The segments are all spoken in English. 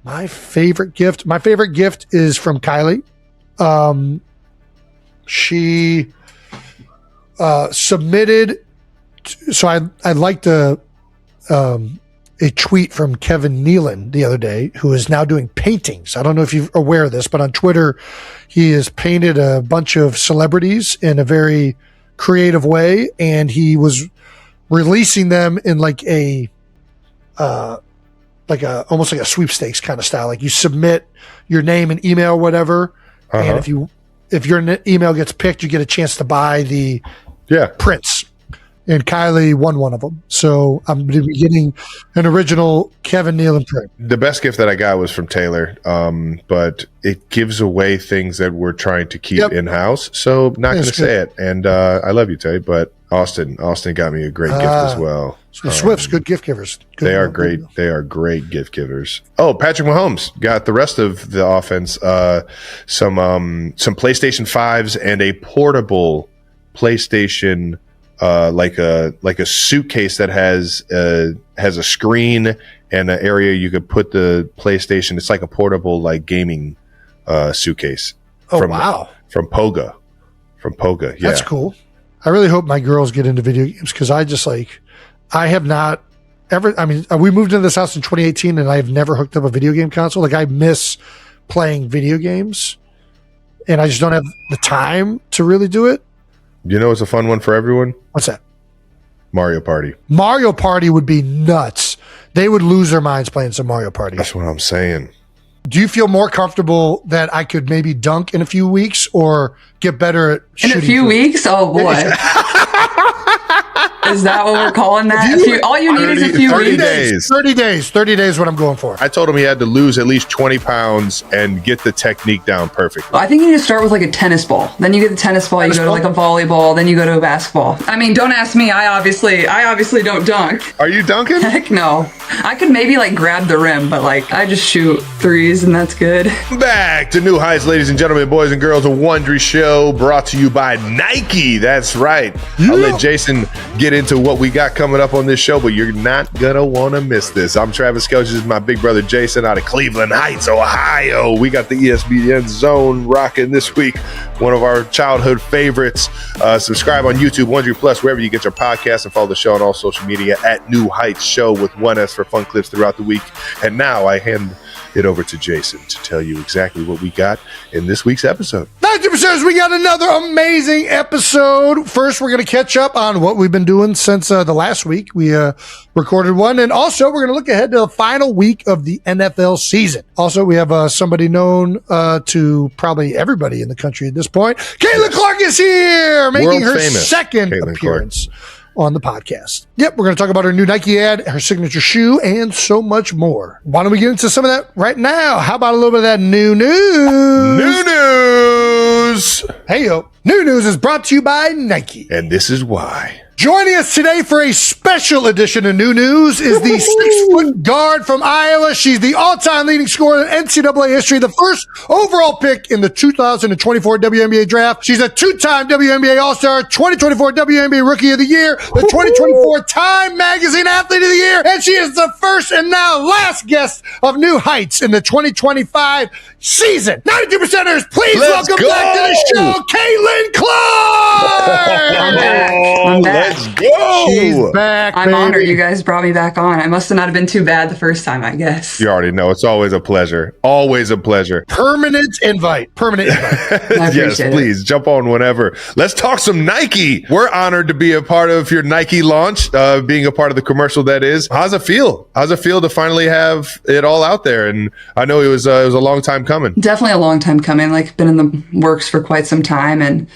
My favorite gift is from Kylie. She submitted. So I liked a tweet from Kevin Nealon the other day, who is now doing paintings. I don't know if you're aware of this, but on Twitter, he has painted a bunch of celebrities in a very creative way, and he was releasing them in like almost like a sweepstakes kind of style. Like you submit your name and email, whatever, and if your email gets picked, you get a chance to buy the prints. And Kylie won one of them. So I'm going to be getting an original Kevin Nealon print. The best gift that I got was from Taylor, but it gives away things that we're trying to keep in-house. So not going to say it. And I love you, Tay, but Austin got me a great gift as well. So Swift's good gift givers. They are great. They are great gift givers. Oh, Patrick Mahomes got the rest of the offense, some PlayStation 5s and a portable PlayStation like a suitcase that has a screen and an area you could put the PlayStation. It's like a portable like gaming suitcase. From Poga. Yeah, that's cool. I really hope my girls get into video games, because I have not ever. I mean, we moved into this house in 2018, and I've never hooked up a video game console. Like, I miss playing video games, and I just don't have the time to really do it. You know, it's a fun one for everyone. What's that? Mario Party. Mario Party would be nuts. They would lose their minds playing some Mario Party. That's what I'm saying. Do you feel more comfortable that I could maybe dunk in a few weeks, or get better at shooting? In a few weeks? Oh, boy. Is that what we're calling that? All you need is a few 30 weeks? days. 30 days. 30 days is what I'm going for. I told him he had to lose at least 20 pounds and get the technique down perfectly. I think you need to start with like a tennis ball. Then you get the tennis ball, you go to like a volleyball, then you go to a basketball. I mean, don't ask me. I obviously don't dunk. Are you dunking? Heck no. I could maybe like grab the rim, but like I just shoot threes and that's good. Back to New Heights, ladies and gentlemen, boys and girls, a Wondery show brought to you by Nike. That's right. I'll let Jason get into what we got coming up on this show, but you're not gonna want to miss this. I'm Travis Kelch. This is my big brother Jason out of Cleveland Heights, Ohio. We got the ESPN Zone rocking this week, one of our childhood favorites. Subscribe on YouTube, Wondery Plus, wherever you get your podcasts, and follow the show on all social media at New Heights Show with one S for fun clips throughout the week. And now I hand it over to Jason to tell you exactly what we got in this week's episode. 90%, we got another amazing episode. First, we're going to catch up on what we've been doing since the last week. We recorded one, and also we're going to look ahead to the final week of the NFL season. Also, we have somebody known to probably everybody in the country at this point. Caitlin Clark is here, making her second appearance on the podcast. Yep, we're going to talk about her new Nike ad, her signature shoe, and so much more. Why don't we get into some of that right now? How about a little bit of that new news? New news! Hey, yo. New news is brought to you by Nike. And this is why. Joining us today for a special edition of New News is the 6-foot guard from Iowa. She's the all-time leading scorer in NCAA history, the first overall pick in the 2024 WNBA draft. She's a two-time WNBA All-Star, 2024 WNBA Rookie of the Year, the 2024 Time Magazine Athlete of the Year, and she is the first and now last guest of New Heights in the 2025 season. 92%ers, please welcome back to the show, Caitlin Clark! I'm back. Let's go. She's back, I'm honored you guys brought me back on. I must have not have been too bad the first time, I guess. You already know. It's always a pleasure. Always a pleasure. Permanent invite. Yes, please. Jump on whenever. Let's talk some Nike. We're honored to be a part of your Nike launch, being a part of the commercial that is. How's it feel? How's it feel to finally have it all out there? And I know it was a long time coming. Definitely a long time coming. Like, been in the works for quite some time. And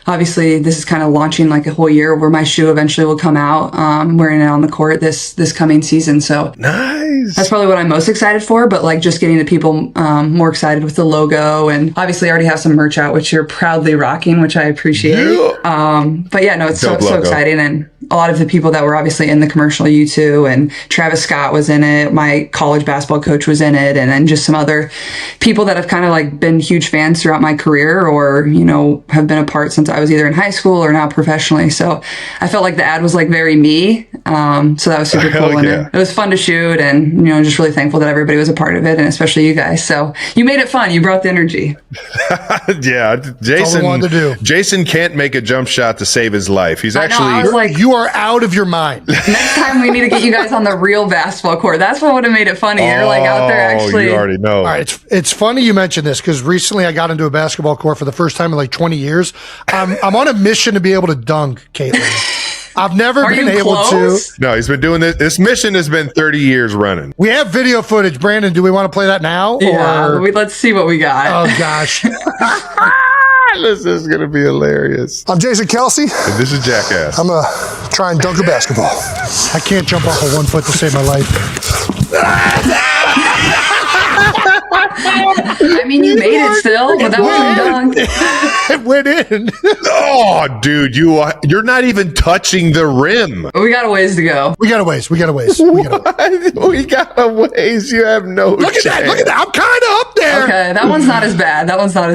obviously, this is kind of launching like a whole year where my shoe eventually will come out. I'm wearing it on the court this coming season. So nice. That's probably what I'm most excited for. But like just getting the people more excited with the logo. And obviously, I already have some merch out, which you're proudly rocking, which I appreciate. Yeah. But yeah, no, it's so exciting. And a lot of the people that were obviously in the commercial, U2, and Travis Scott was in it. My college basketball coach was in it. And then just some other people that have kind of like been huge fans throughout my career, or, you know, have been a part since I was either in high school or now professionally. So I felt like the ad was like very me. So that was super cool. And it was fun to shoot, and, you know, just really thankful that everybody was a part of it, and especially you guys. So you made it fun. You brought the energy. Yeah. Jason can't make a jump shot to save his life. He's actually, you are out of your mind. Next time we need to get you guys on the real basketball court. That's what would have made it funny. You're like out there actually. You already know. All right, it's funny you mentioned this, because recently I got into a basketball court for the first time in like 20 years. I'm on a mission to be able to dunk, Caitlin. I've never been able to. No, he's been doing this. This mission has been 30 years running. We have video footage. Brandon, do we want to play that now? Yeah, let's see what we got. Oh, gosh. This is going to be hilarious. I'm Jason Kelsey. And this is Jackass. I'm going to try and dunk a basketball. I can't jump off of 1 foot to save my life. I mean, you made it still, but that wasn't dunk. It went in. Oh, dude, you're not even touching the rim. We got a ways to go. We got a ways. We got a ways. You have no Look at that. I'm kind of up there. Okay, that one's not as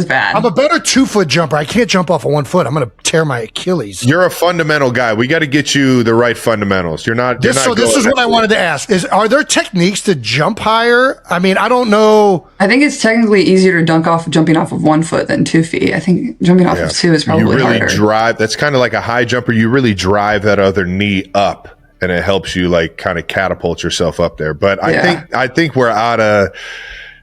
bad. I'm a better 2 foot jumper. I can't jump off of 1 foot. I'm going to tear my Achilles. You're a fundamental guy. We got to get you the right fundamentals. This is what I wanted to ask. Are there techniques to jump higher? I mean, I don't know. I think it's technically easier to dunk off jumping off of 1 foot than 2 feet. I think jumping off of 2 is probably harder. Drive. That's kind of like a high jumper. You really drive that other knee up, and it helps you like kind of catapult yourself up there. But I think we're out of.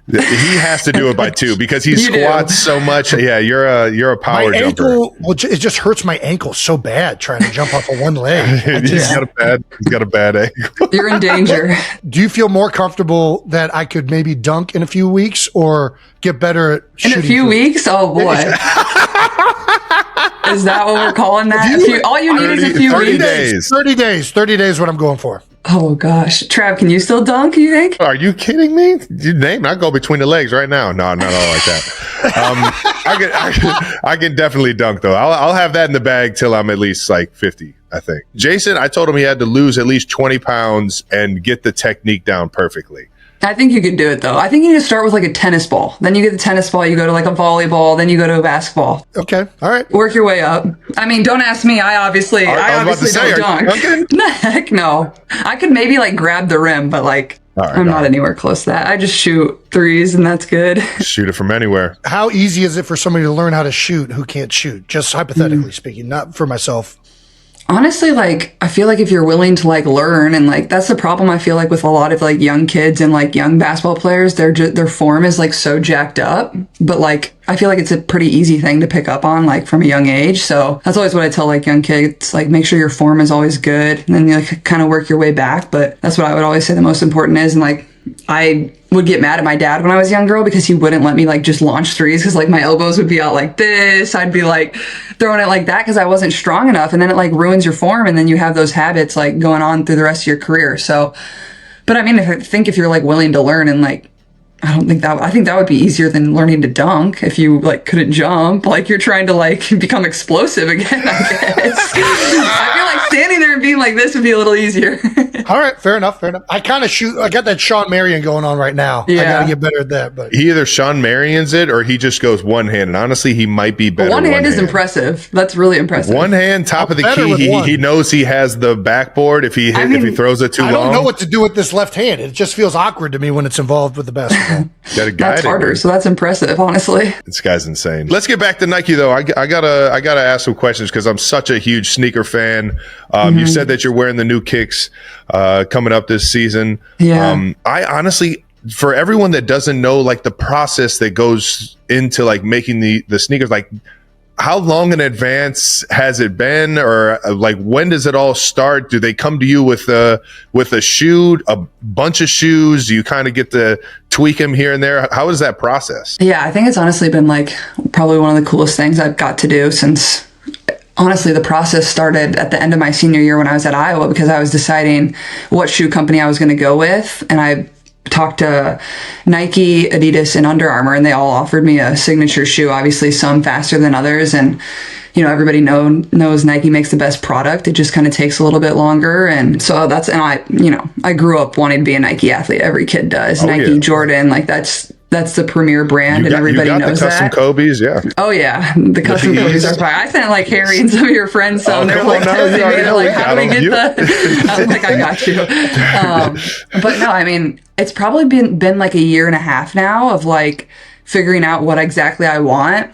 He has to do it by 2 because he squats so much. Yeah, you're a power jumper. It just hurts my ankle so bad trying to jump off of one leg. He's got a bad ankle. You're in danger. Do you feel more comfortable that I could maybe dunk in a few weeks, or get better at shooting? In a few weeks? Oh boy. Is that what we're calling that? All you need is a few 30 weeks. days. 30 days. 30 days. What I'm going for. Oh gosh, Trav, can you still dunk? You think? Are you kidding me? You name it. I go between the legs right now. No, not all like that. I can definitely dunk though. I'll have that in the bag till I'm at least like 50. I think. Jason, I told him he had to lose at least 20 pounds and get the technique down perfectly. I think you can do it though. I think you need to start with like a tennis ball. Then you get the tennis ball, you go to like a volleyball, then you go to a basketball. Okay. All right. Work your way up. I mean, don't ask me. I obviously don't dunk. Heck no. I could maybe like grab the rim, but like I'm not anywhere close to that. I just shoot threes and that's good. Shoot it from anywhere. How easy is it for somebody to learn how to shoot who can't shoot? Just hypothetically speaking, not for myself. Honestly, like, I feel like if you're willing to like learn, and like that's the problem I feel like with a lot of like young kids and like young basketball players, their form is like so jacked up, but like I feel like it's a pretty easy thing to pick up on like from a young age. So that's always what I tell like young kids, like make sure your form is always good, and then you like kind of work your way back. But that's what I would always say the most important is. And like I would get mad at my dad when I was a young girl because he wouldn't let me like just launch threes, because like my elbows would be out like this. I'd be like throwing it like that because I wasn't strong enough, and then it like ruins your form, and then you have those habits like going on through the rest of your career. So, but I mean, if you're like willing to learn, and like I think that would be easier than learning to dunk if you like couldn't jump. Like you're trying to like become explosive again, I guess. I feel like standing there and being like this would be a little easier. All right, fair enough. I kind of shoot. I got that Sean Marion going on right now. Yeah. I got to get better at that. But he either Sean Marion's it or he just goes one hand. And honestly, he might be better. One hand is impressive. That's really impressive. One hand, top of the key. He knows he has the backboard. If he throws it too long, I don't know what to do with this left hand. It just feels awkward to me when it's involved with the basketball. That's harder. So that's impressive, honestly. This guy's insane. Let's get back to Nike though. I gotta ask some questions because I'm such a huge sneaker fan. You said that you're wearing the new kicks coming up this season. Yeah. I honestly, for everyone that doesn't know like the process that goes into like making the sneakers, like how long in advance has it been, or like when does it all start? Do they come to you with a shoe, a bunch of shoes? Do you kind of get to tweak them here and there? How is that process? Yeah, I think it's honestly been like probably one of the coolest things I've got to do since. Honestly, the process started at the end of my senior year when I was at Iowa, because I was deciding what shoe company I was going to go with. And I talked to Nike, Adidas, and Under Armour, and they all offered me a signature shoe, obviously some faster than others. And, everybody knows Nike makes the best product. It just kind of takes a little bit longer. And so I grew up wanting to be a Nike athlete. Every kid does. Nike, Jordan, like that's the premier brand, and everybody knows the custom that. Kobe's, yeah. Oh yeah, the custom Kobe's are fine. I sent like Harry and some of your friends some. They're like texting me. They're like, "How do we get the?" I was like, "I got you." But no, I mean, it's probably been like a year and a half now of like figuring out what exactly I want.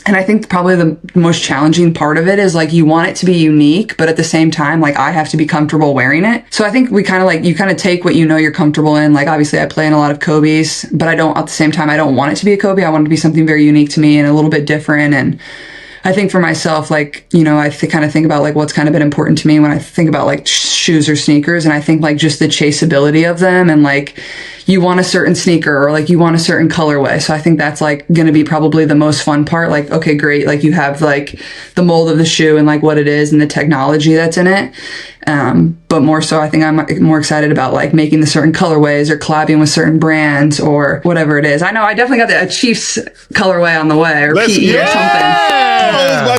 And I think probably the most challenging part of it is like you want it to be unique, but at the same time, like I have to be comfortable wearing it. So I think you kind of take what you're comfortable in. Like obviously I play in a lot of Kobe's, but at the same time, I don't want it to be a Kobe. I want it to be something very unique to me and a little bit different. And I think for myself, like, I kind of think about like what's kind of been important to me when I think about like shoes or sneakers. And I think like just the chaseability of them, and like you want a certain sneaker or like you want a certain colorway. So I think that's like going to be probably the most fun part. Like, okay, great. Like you have like the mold of the shoe and like what it is and the technology that's in it. But more so, I think I'm more excited about like making the certain colorways or collabing with certain brands or whatever it is. I know I definitely got a Chiefs colorway on the way, or PE or something.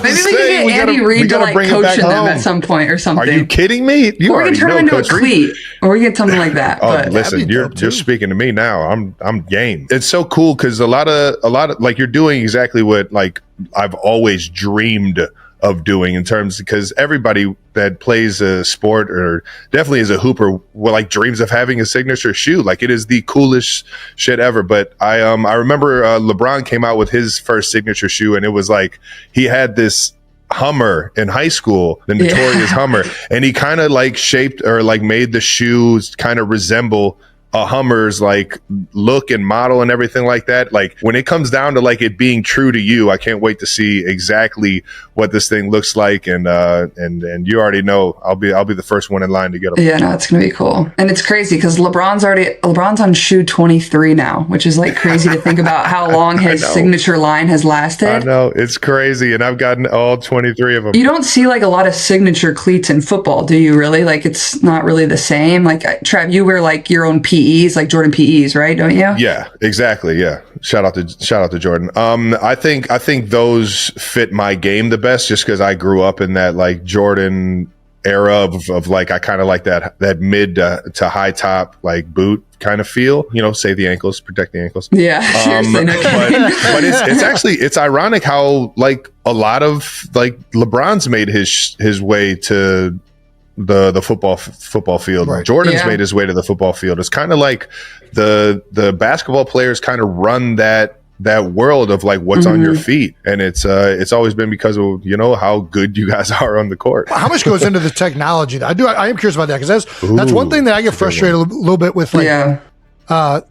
Maybe we can get Andy Reid to like coach in them at some point or something. Are you kidding me? Or we can turn them into a cleat, or we get something like that. Oh, listen, you're speaking to me now. I'm game. It's so cool because a lot of like you're doing exactly what like I've always dreamed of doing in terms, because everybody that plays a sport or definitely is a hooper like dreams of having a signature shoe. Like it is the coolest shit ever. But I remember LeBron came out with his first signature shoe, and it was like he had this Hummer in high school, the notorious Hummer, and he kind of like shaped or like made the shoes kind of resemble a Hummer's like look and model and everything like that. Like when it comes down to like it being true to you, I can't wait to see exactly what this thing looks like. And you already know I'll be the first one in line to get them. Yeah, no, it's gonna be cool. And it's crazy because LeBron's on shoe 23 now, which is like crazy to think about how long his signature line has lasted. I know, it's crazy, and I've gotten all 23 of them. You don't see like a lot of signature cleats in football, do you? Really? Like it's not really the same. Like Trav, you wear like your own PEs, like Jordan PEs, right? Don't you? Yeah, exactly. Yeah. Shout out to Jordan. I think those fit my game the best just because I grew up in that like Jordan era of like I kind of like that mid to high top like boot kind of feel, save the ankles, protect the ankles. Yeah, seriously. But it's ironic how like a lot of like LeBron's made his way to the football field. Right. Jordan's made his way to the football field. It's kind of like the basketball players kind of run that world of like what's on your feet, and it's always been because of how good you guys are on the court. How much goes into the technology? I am curious about that, because that's one thing that I get frustrated a little bit with, like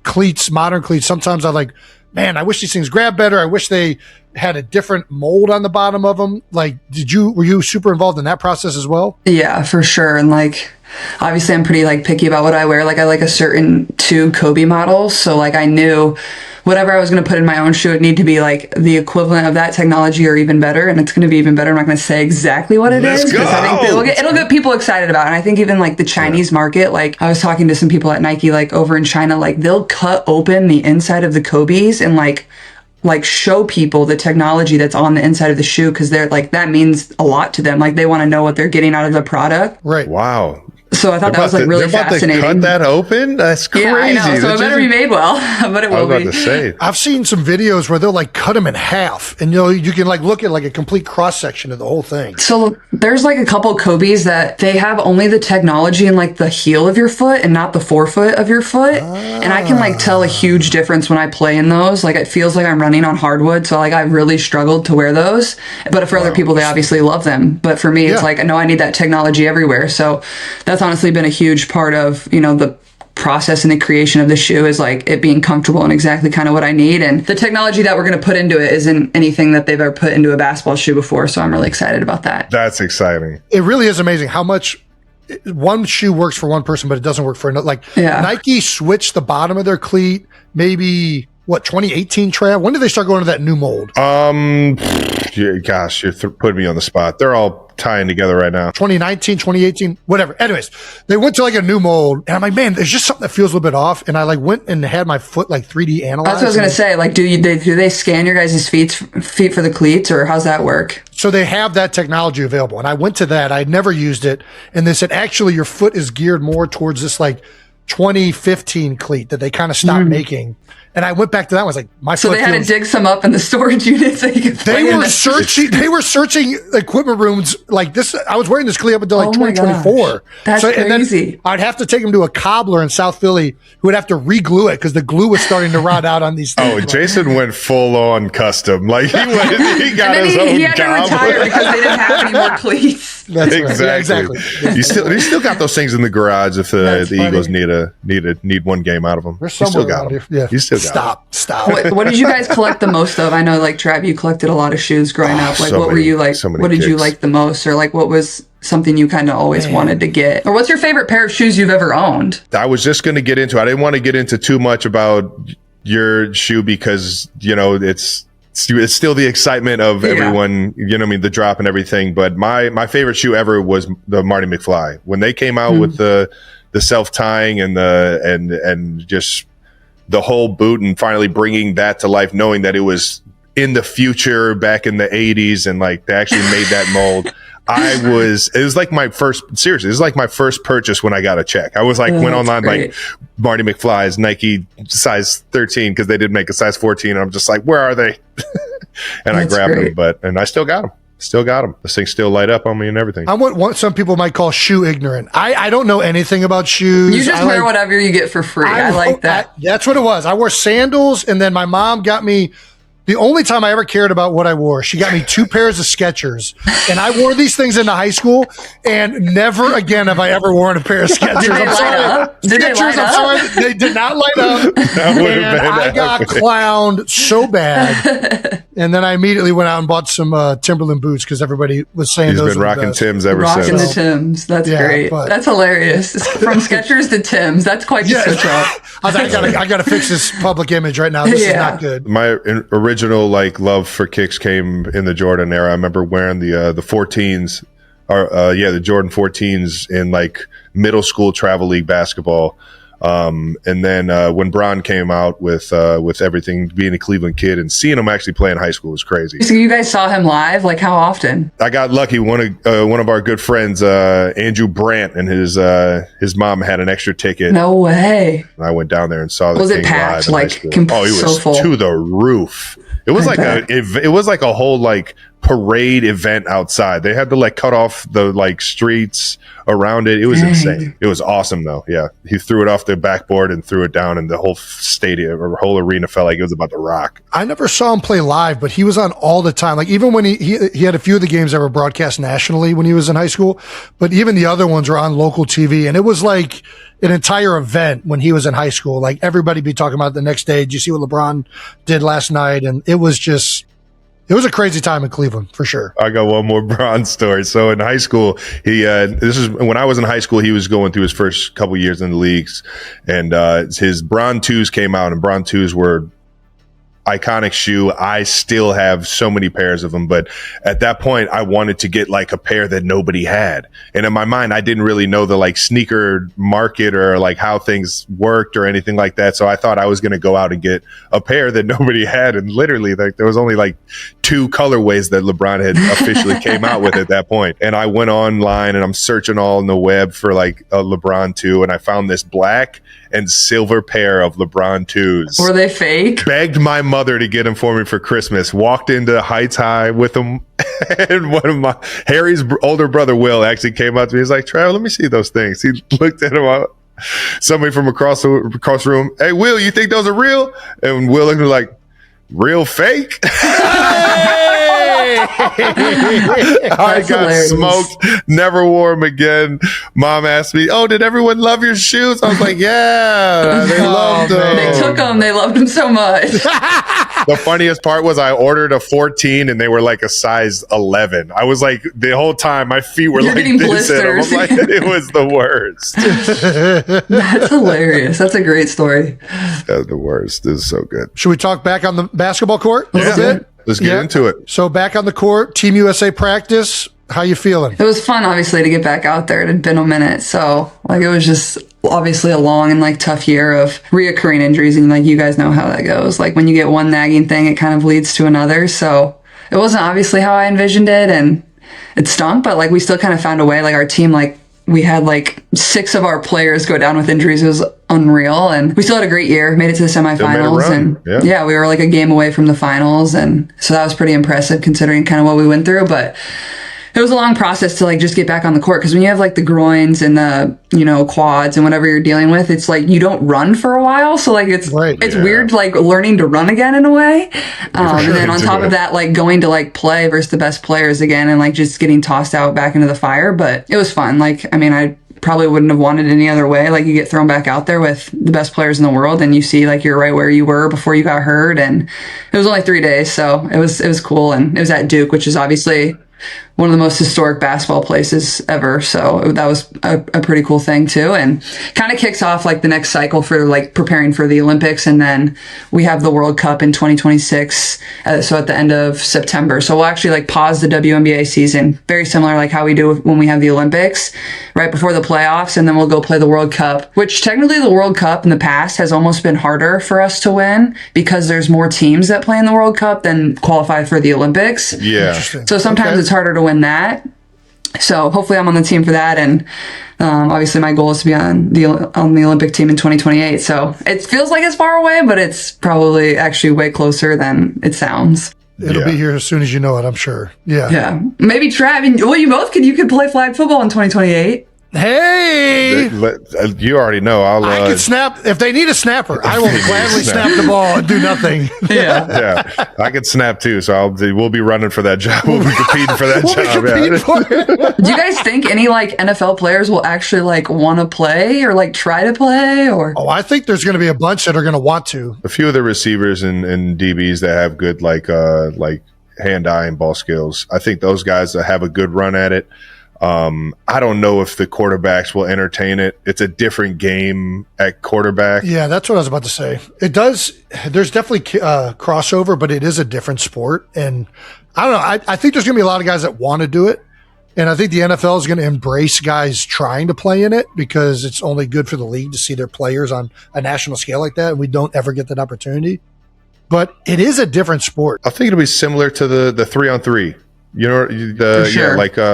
cleats, modern cleats. Sometimes I like, man, I wish these things grab better. I wish they had a different mold on the bottom of them. Like, were you super involved in that process as well? Yeah, for sure. And like, obviously I'm pretty like picky about what I wear. Like I like a certain two Kobe models. So like I knew whatever I was going to put in my own shoe, it need to be like the equivalent of that technology or even better. And it's going to be even better. I'm not going to say exactly what it is, because I think it'll get people excited about it. And I think even like the Chinese market, like I was talking to some people at Nike, like over in China, like they'll cut open the inside of the Kobe's and like show people the technology that's on the inside of the shoe, because they're like, that means a lot to them. Like they want to know what they're getting out of the product. Right. Wow. So I thought that was like really fascinating. Cut that open? That's crazy. Yeah, I know. So it better be made well, but it will be. I was about to say. I've seen some videos where they'll like cut them in half, and you can like look at like a complete cross section of the whole thing. So there's like a couple Kobe's that they have only the technology in like the heel of your foot and not the forefoot of your foot. And I can like tell a huge difference when I play in those. Like it feels like I'm running on hardwood. So like I really struggled to wear those. But for other people, they obviously love them. But for me, it's like, no, I need that technology everywhere. So that's honestly been a huge part of, the process and the creation of the shoe, is like it being comfortable and exactly kind of what I need. And the technology that we're going to put into it isn't anything that they've ever put into a basketball shoe before. So I'm really excited about that. That's exciting. It really is amazing how much one shoe works for one person, but it doesn't work for another. Like Nike switched the bottom of their cleat maybe what, 2018, Trav? When did they start going to that new mold? Gosh, you're putting me on the spot. They're all tying together right now. 2019, 2018, whatever. Anyways, they went to like a new mold, and I'm like, man, there's just something that feels a little bit off. And I like went and had my foot like 3D analyzed. That's what I was gonna say. Like, do they scan your guys' feet for the cleats, or how's that work? So they have that technology available, and I went to that. I'd never used it, and they said actually your foot is geared more towards this like 2015 cleat that they kind of stopped making. And I went back to that. I was like, my So foot they had feels- to dig some up in the storage unit so you could They play in were it. searching. They were searching equipment rooms like this. I was wearing this cleat up until like Oh my 2024. gosh. That's and then crazy. I'd have to take him to a cobbler in South Philly who would have to re-glue it because the glue was starting to rot out on these things. Oh, Jason went full on custom. Like he got And then his own he had to retire gobbler. because they didn't have any more cleats. That's right. Yeah, Exactly. exactly. You still got those things in the garage if the That's funny. Eagles need one game out of them. There's You still somewhere got around them. here. Yeah. You still got Stop. What did you guys collect the most of? I know, like, Trav, you collected a lot of shoes growing up. Like, so what were many- you like? so many What did you kicks. like the most, or like what was something you kind of always wanted to get? Or what's your favorite pair of shoes you've ever owned? I was just going to get into. I didn't want to get into too much about your shoe because it's still the excitement of Yeah. everyone. You know, what I mean, the drop and everything. But my favorite shoe ever was the Marty McFly when they came out with the self tying and and just the whole boot and finally bringing that to life, knowing that it was in the future back in the 80s and like they actually made that mold. It was like my first, seriously, it was like my first purchase when I got a check. I was like, went that's online, great. like Marty McFly's Nike size 13 because they did make a size 14. And I'm just like, where are they? And I That's grabbed great. them, and I still got them. Still got them. This thing still light up on me and everything. I'm what some people might call shoe ignorant. I don't know anything about shoes. You just I wear like- whatever you get for free. I like that. That's what it was. I wore sandals, and then my mom got me. The only time I ever cared about what I wore, she got me 2 pairs of Skechers, and I wore these things into high school, and never again have I ever worn a pair of Skechers. Did they I'm light sorry. up? Did they Skechers, light I'm up? sorry, they did not light up, That would've and been I got epic. clowned so bad. And then I immediately went out and bought some Timberland boots because everybody was saying He's those been were the rocking best. Tim's ever Rocking since. the Tims. That's Yeah, great. but- That's hilarious. From Skechers to Tims. That's quite the Yeah. switch up. I was like, I gotta fix this public image right now. This is Yeah. not good. My original like love for kicks came in the Jordan era. I remember wearing the 14s, or the Jordan 14s in like middle school travel league basketball. And then when Bron came out with everything, being a Cleveland kid and seeing him actually play in high school was crazy. So you guys saw him live? Like, how often? I got lucky. One of our good friends, Andrew Brandt, and his mom had an extra ticket. No way. And I went down there and saw the Was it King packed, live in high like, school. oh, It it was so full? to the roof. It was like bet. it was like a whole like parade event outside. They had to like cut off the like streets around it. It was Dang. insane. It was awesome though. Yeah, he threw it off the backboard and threw it down, and the whole stadium or whole arena felt like it was about to rock. I never saw him play live, but he was on all the time. Like even when he had a few of the games that were broadcast nationally when he was in high school, but even the other ones were on local TV, and it was like an entire event when he was in high school. Like everybody be talking about it the next day. Did you see what LeBron did last night? And it was a crazy time in Cleveland for sure. I got one more Bron story. So in high school, this is when I was in high school, he was going through his first couple years in the leagues, and his Bron 2s came out, and Bron 2s were iconic shoe. I still have so many pairs of them, but at that point I wanted to get like a pair that nobody had. And in my mind, I didn't really know the like sneaker market or like how things worked or anything like that. So I thought I was going to go out and get a pair that nobody had. And literally like there was only like 2 colorways that LeBron had officially came out with at that point. And I went online and I'm searching all on the web for like a LeBron 2, and I found this black and silver pair of LeBron 2s. Were they fake? Begged my mother to get them for me for Christmas. Walked into Heights High with them, and one of my Harry's older brother Will actually came up to me. He's like, "Trav, let me see those things." He looked at them out. Somebody from across the room. Hey, Will, you think those are real? And Will looked like, real fake. I got hilarious. smoked. Never wore them again. Mom asked me, "Oh, did everyone love your shoes?" I was like, "Yeah, they loved them." They took them. They loved them so much. The funniest part was I ordered a 14 and they were like a size 11. I was like, the whole time my feet were You're like getting this. And blisters. I'm like, it was the worst. That's hilarious. That's a great story. That was the worst. This is so good. Should we talk back on the basketball court a little bit? Let's get into it. So back on the court, Team USA practice. How you feeling? It was fun, obviously, to get back out there. It had been a minute. So, like, it was just obviously a long and, like, tough year of reoccurring injuries. And, like, you guys know how that goes. Like, when you get one nagging thing, it kind of leads to another. So, it wasn't obviously how I envisioned it. And it stunk, but, like, we still kind of found a way. Like, our team, like, we had, like, 6 of our players go down with injuries. It was unreal. And we still had a great year. Made it to the semifinals. And, yeah, we were, like, a game away from the finals. And so that was pretty impressive considering kind of what we went through. But it was a long process to like just get back on the court because when you have like the groins and the quads and whatever you're dealing with, it's like you don't run for a while, so like it's weird like learning to run again in a way. And then on top of that, like going to like play versus the best players again and like just getting tossed out back into the fire. But it was fun. Like I mean, I probably wouldn't have wanted it any other way. Like you get thrown back out there with the best players in the world and you see like you're right where you were before you got hurt. And it was only 3 days, so it was cool. And it was at Duke, which is obviously one of the most historic basketball places ever. So that was a pretty cool thing too. And kind of kicks off like the next cycle for like preparing for the Olympics. And then we have the World Cup in 2026. So at the end of September. So we'll actually like pause the WNBA season, very similar like how we do when we have the Olympics right before the playoffs. And then we'll go play the World Cup, which technically the World Cup in the past has almost been harder for us to win because there's more teams that play in the World Cup than qualify for the Olympics. Yeah. So sometimes it's harder to win that. So hopefully I'm on the team for that. And obviously my goal is to be on the Olympic team in 2028. So it feels like it's far away, but it's probably actually way closer than it sounds. It'll be here as soon as you know it, I'm sure. Yeah. Yeah. Maybe Trav, well, you could play flag football in 2028. Hey, you already know. I can snap if they need a snapper. I will gladly snap the ball and do nothing. Yeah, I could snap too. So we'll be running for that job. We'll be competing for that job. Do you guys think any like NFL players will actually like want to play or like try to play? Or I think there's going to be a bunch that are going to want to. A few of the receivers and DBs that have good like hand-eye and ball skills. I think those guys that have a good run at it. I don't know if the quarterbacks will entertain it. It's a different game at quarterback. Yeah, that's what I was about to say. It does. There's definitely crossover, but it is a different sport. And I don't know. I think there's going to be a lot of guys that want to do it. And I think the NFL is going to embrace guys trying to play in it because it's only good for the league to see their players on a national scale like that. And we don't ever get that opportunity. But it is a different sport. I think it'll be similar to the 3-on-3. You know,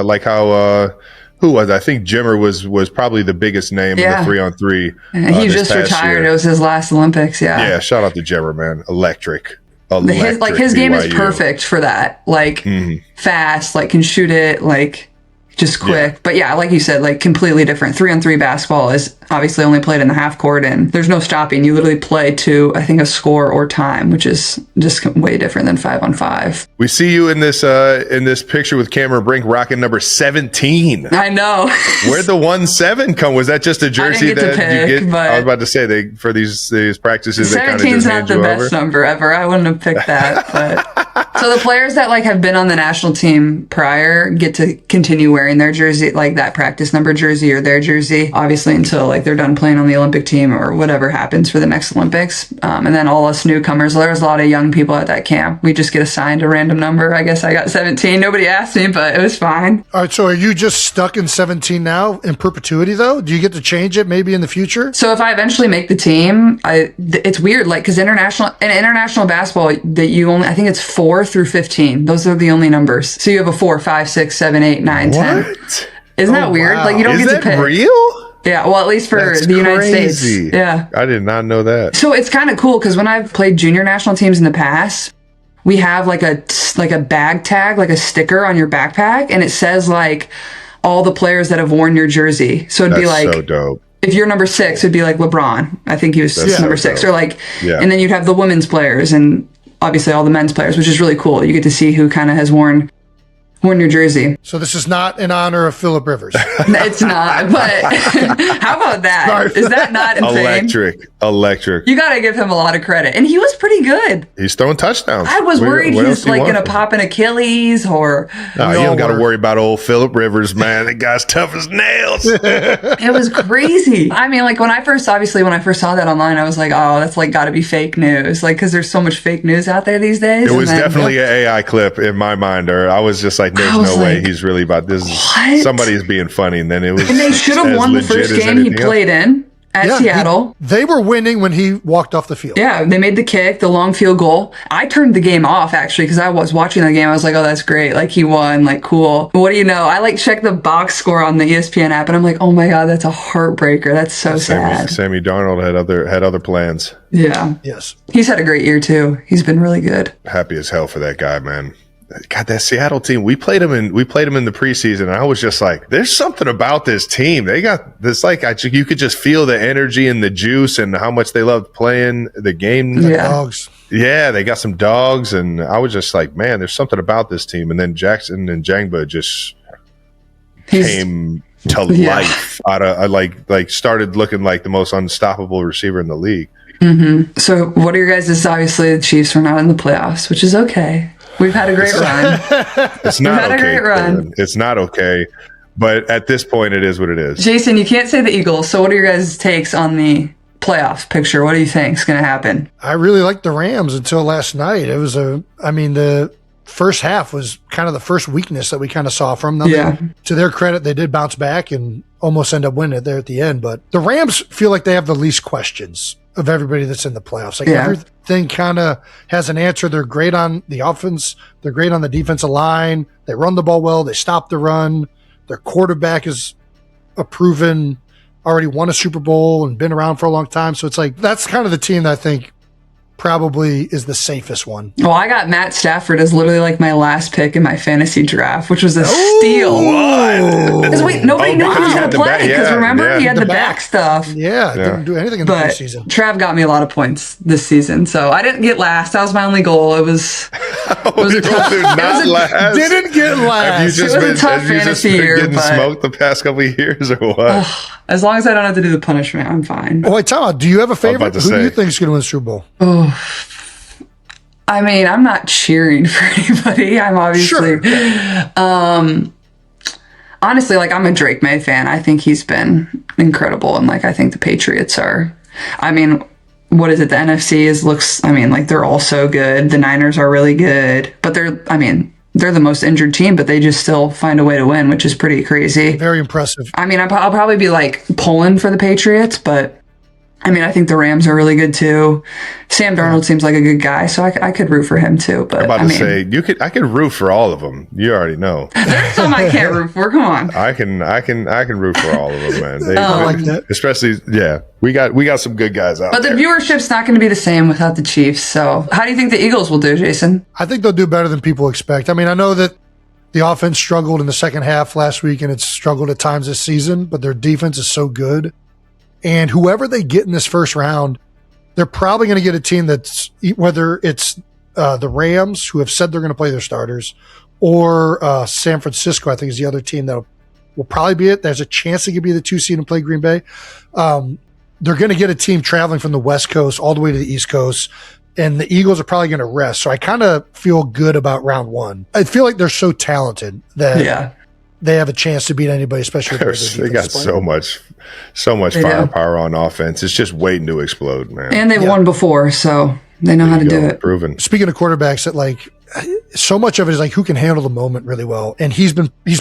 like how who was? I think Jimmer was probably the biggest name in the 3-on-3. He just retired. Year. It was his last Olympics. Yeah. Shout out to Jimmer, man. Electric. His game is perfect for that. Like fast, like can shoot it, like just quick. Yeah. But yeah, like you said, like completely different. 3-on-3 basketball is obviously only played in the half court and there's no stopping. You literally play to, I think, a score or time, which is just way different than 5-on-5. We see you in this picture with Cameron Brink rocking number 17. I know. Where'd the 17 come? Was that just a jersey that you get? But I was about to say for these practices, 17 is not the best number ever. I wouldn't have picked that, but so the players that like have been on the national team prior get to continue wearing their jersey, like that practice number jersey or their jersey, obviously until like they're done playing on the Olympic team or whatever happens for the next Olympics. And then all us newcomers, there was a lot of young people at that camp. We just get assigned a random number. I guess I got 17. Nobody asked me, but it was fine. All right. So are you just stuck in 17 now in perpetuity though? Do you get to change it maybe in the future? So if I eventually make the team, it's weird. Like, cause international basketball that I think it's 4 through 15. Those are the only numbers. So you have a 4, 5, 6, 7, 8, 9, 10. What? Isn't that weird? Wow. Like you don't get to pick. Is that real? Yeah, well, at least for the United States. Yeah. I did not know that. So it's kind of cool because when I've played junior national teams in the past, we have like a bag tag, like a sticker on your backpack, and it says like all the players that have worn your jersey. So it'd be like, so dope. If you're number 6, it'd be like LeBron. I think he was number 6. Or like, and then you'd have the women's players and obviously all the men's players, which is really cool. You get to see who kind of has worn We're in New Jersey. So this is not in honor of Phillip Rivers. It's not, but how about that? Sorry. Is that not insane? Electric. You got to give him a lot of credit. And he was pretty good. He's throwing toutouchdowns. I was worried he was like going to pop an Achilles or. No, you don't got to worry about old Phillip Rivers, man. That guy's tough as nails. It was crazy. I mean, like when I first saw that online, I was like, oh, that's like got to be fake news. Like, because there's so much fake news out there these days. It was definitely an AI clip in my mind, or I was just like, there's no way he's really about this. Somebody's being funny. And then it was. And they should have won the first game he played in at Seattle. They were winning when he walked off the field. Yeah, they made the kick, the long field goal. I turned the game off actually because I was watching the game. I was like, oh, that's great. Like he won, like cool. What do you know? I like checked the box score on the ESPN app and I'm like, oh my God, that's a heartbreaker. That's so sad. Sammy Darnold had other plans. Yeah. Yes. He's had a great year too. He's been really good. Happy as hell for that guy, man. God, that Seattle team, we played them in the preseason, and I was just like, there's something about this team. They got this, like, you could just feel the energy and the juice and how much they loved playing the game. Yeah. Dogs. Yeah, they got some dogs, and I was just like, man, there's something about this team. And then Jackson and Jangba just came to life out of like started looking like the most unstoppable receiver in the league. Mm-hmm. So what are your guys' obviously the Chiefs are not in the playoffs, which is okay. We've had a great run. It's not okay. It's not okay. But at this point, it is what it is. Jason, you can't say the Eagles. So what are your guys' takes on the playoff picture? What do you think is going to happen? I really liked the Rams until last night. It was the first half was kind of the first weakness that we kind of saw from them. Yeah. To their credit, they did bounce back and almost end up winning it there at the end. But the Rams feel like they have the least questions of everybody that's in the playoffs. Like everything kind of has an answer. They're great on the offense. They're great on the defensive line. They run the ball well. They stop the run. Their quarterback is a proven, already won a Super Bowl and been around for a long time. So it's like, that's kind of the team that I think probably is the safest one. Well, I got Matt Stafford as literally like my last pick in my fantasy draft, which was a steal. Because nobody knew he was going to play. Because remember, he had the back stuff. Yeah, didn't do anything in the preseason. Trav got me a lot of points this season, so I didn't get last. That was my only goal. It was a tough. Didn't get last. It was a tough fantasy year. Getting smoked the past couple of years, or what? As long as I don't have to do the punishment, I'm fine. Oh, wait, Tom, do you have a favorite? Who do you think is going to win the Super Bowl? Oh, I mean, I'm not cheering for anybody. I'm obviously, honestly, like I'm a Drake May fan. I think he's been incredible, and like I think the Patriots are. I mean, what is it? The NFC looks. I mean, like they're all so good. The Niners are really good, but they're the most injured team, but they just still find a way to win, which is pretty crazy. Very impressive. I mean, I'll probably be like pulling for the Patriots, but I mean, I think the Rams are really good too. Sam Darnold seems like a good guy, so I could root for him too. But I'm about to say I could root for all of them. You already know. There's some I can't root for. Come on. I can root for all of them, man. I like that. Especially, we got some good guys out there. But the viewership's not going to be the same without the Chiefs. So how do you think the Eagles will do, Jason? I think they'll do better than people expect. I mean, I know that the offense struggled in the second half last week, and it's struggled at times this season, but their defense is so good. And whoever they get in this first round, they're probably going to get a team that's, whether it's the Rams, who have said they're going to play their starters, or San Francisco, I think is the other team that will probably be it. There's a chance they could be the 2 seed and play Green Bay. They're going to get a team traveling from the West Coast all the way to the East Coast, and the Eagles are probably going to rest. So I kind of feel good about round one. I feel like they're so talented that they have a chance to beat anybody, especially with they got so much firepower on offense. It's just waiting to explode, man. And they've won before, so they know how to do it. Proven. Speaking of quarterbacks, that like so much of it is like who can handle the moment really well, and he's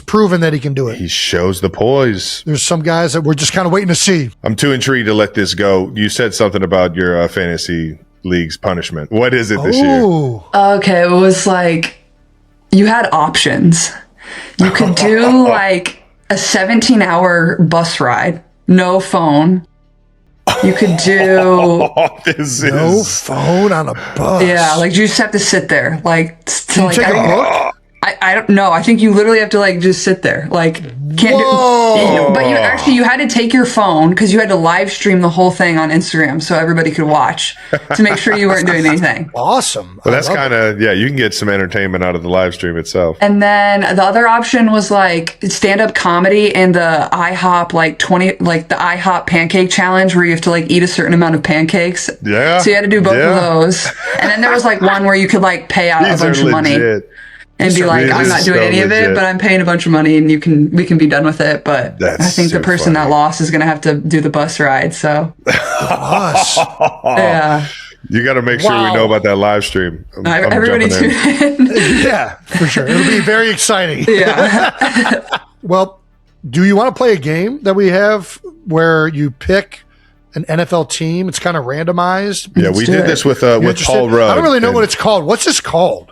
proven that he can do it. He shows the poise. There's some guys that we're just kind of waiting to see. I'm too intrigued to let this go. You said something about your fantasy league's punishment. What is it this year? Okay, it was like you had options. You could do like a 17-hour bus ride, no phone. You could do no phone on a bus. Yeah, like you just have to sit there, like Can you take a book? I don't know. I think you literally have to like just sit there, like can't do. But you had to take your phone because you had to live stream the whole thing on Instagram so everybody could watch to make sure you weren't doing anything. Awesome. Well, that's kind of you can get some entertainment out of the live stream itself. And then the other option was like stand-up comedy and the IHOP the IHOP pancake challenge where you have to like eat a certain amount of pancakes. Yeah. So you had to do both of those. And then there was like one where you could like pay out a bunch of money. And be like, I'm not doing any of it, but I'm paying a bunch of money, and we can be done with it. But I think the person that lost is going to have to do the bus ride. So, yeah, you got to make sure we know about that live stream. Everybody tune in. Yeah, for sure. It'll be very exciting. Yeah. Well, do you want to play a game that we have where you pick an NFL team? It's kind of randomized. Yeah, we did this with Paul Rudd. I don't really know what it's called. What's this called?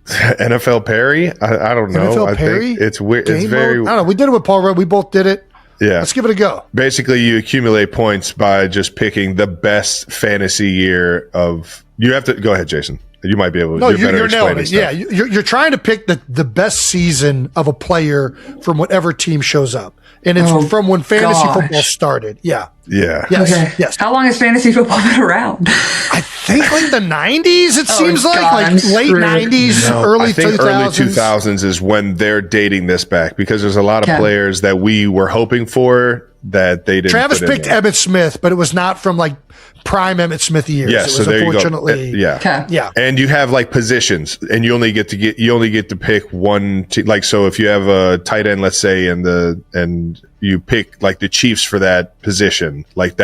NFL Perry? I don't know. NFL Perry? think it's weird. It's Game very. mode? I don't know. We did it with Paul Rudd. We both did it. Yeah. Let's give it a go. Basically, you accumulate points by just picking the best fantasy year of. You have to go ahead, Jason. You might be able to. No, you're nailing it. Yeah, you're trying to pick the best season of a player from whatever team shows up. And it's from when fantasy football started. Yeah. Yeah. Yes. Okay. Yes. How long has fantasy football been around? I think like the 90s, it seems like. God, Like late 90s, early 2000s. Early 2000s is when they're dating this back because there's a lot of players that we were hoping for that they didn't. Travis picked Emmitt Smith, but it was not from like prime Emmitt Smith years. Yes, it was so there unfortunately, you go. Yeah. Yeah. And you have like positions and you only get to pick one like so if you have a tight end, let's say, and you pick like the Chiefs for that position, like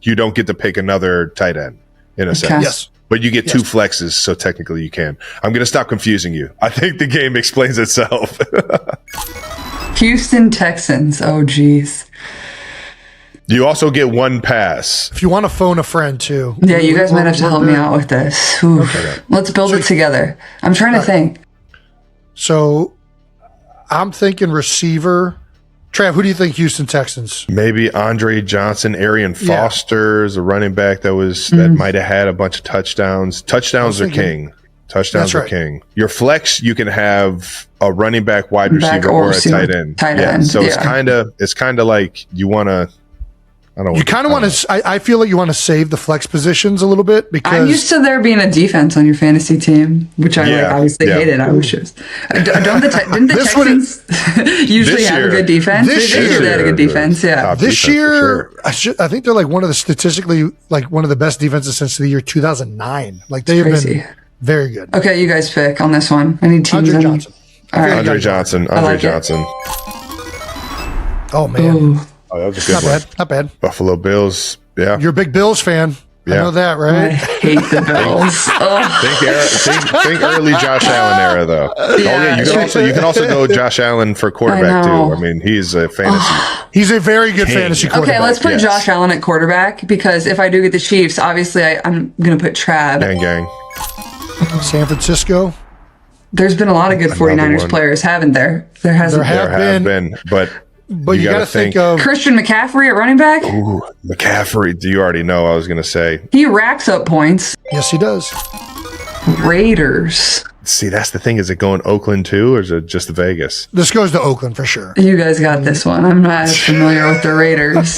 you don't get to pick another tight end in a sense. Yes. But you get two flexes, so technically you can. I'm going to stop confusing you. I think the game explains itself. Houston Texans. Oh, geez. You also get one pass. If you want to phone a friend too. Yeah, you guys might have to help me out with this. Okay. Let's build it together. I'm trying to think. So I'm thinking receiver. Trav, who do you think Houston Texans? Maybe Andre Johnson, Arian Foster is a running back that might have had a bunch of touchdowns. Touchdowns are king. Touchdowns are king. Your flex, you can have a running back, wide receiver, or a tight end. So it's kind of like you want to. You kind of want to. I feel like you want to save the flex positions a little bit because I'm used to there being a defense on your fantasy team, which I obviously hated. I wish it was. Didn't the Texans usually have a good defense? This year they had a good defense. Yeah. This year, I think they're like one of the statistically like one of the best defenses since the year 2009. Like they have been very good. Okay, you guys pick on this one. I need teams. Andre Johnson. All right. Andre Johnson. Andre Johnson. Oh man. Ooh. Oh, that was a good one. Not bad. Buffalo Bills. Yeah. You're a big Bills fan. Yeah. I know that, right? I hate the Bills. think early Josh Allen era, though. Yeah, you can also go Josh Allen for quarterback, too. I mean, he's a fantasy. He's a very good fantasy quarterback. Okay, let's put Josh Allen at quarterback because if I do get the Chiefs, obviously I'm going to put Trav. Gang. San Francisco. There's been a lot of good 49ers players, haven't there? There hasn't. There have been. But you got to think of Christian McCaffrey at running back. Ooh, McCaffrey. Do you already know? I was going to say he racks up points. Yes, he does. Raiders. See, that's the thing. Is it going Oakland too, or is it just Vegas? This goes to Oakland for sure. You guys got this one. I'm not as familiar with the Raiders.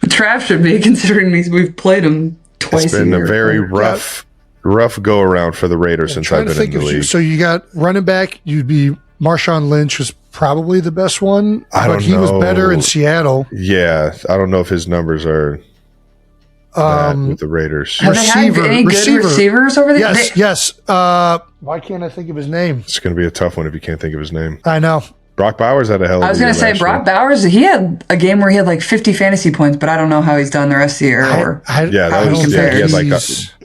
Trav should be, considering we've played them twice. It's been a very rough go around for the Raiders since I've been in the league. So you got running back. You'd be Marshawn Lynch was probably the best one, but he was better in Seattle. Yeah, I don't know if his numbers are with the Raiders. Have they had any good receivers over there? Yes. Why can't I think of his name? It's going to be a tough one if you can't think of his name. I know. Brock Bowers had a hell of a year. I was going to say, Brock Bowers, he had a game where he had like 50 fantasy points, but I don't know how he's done the rest of the year. He had like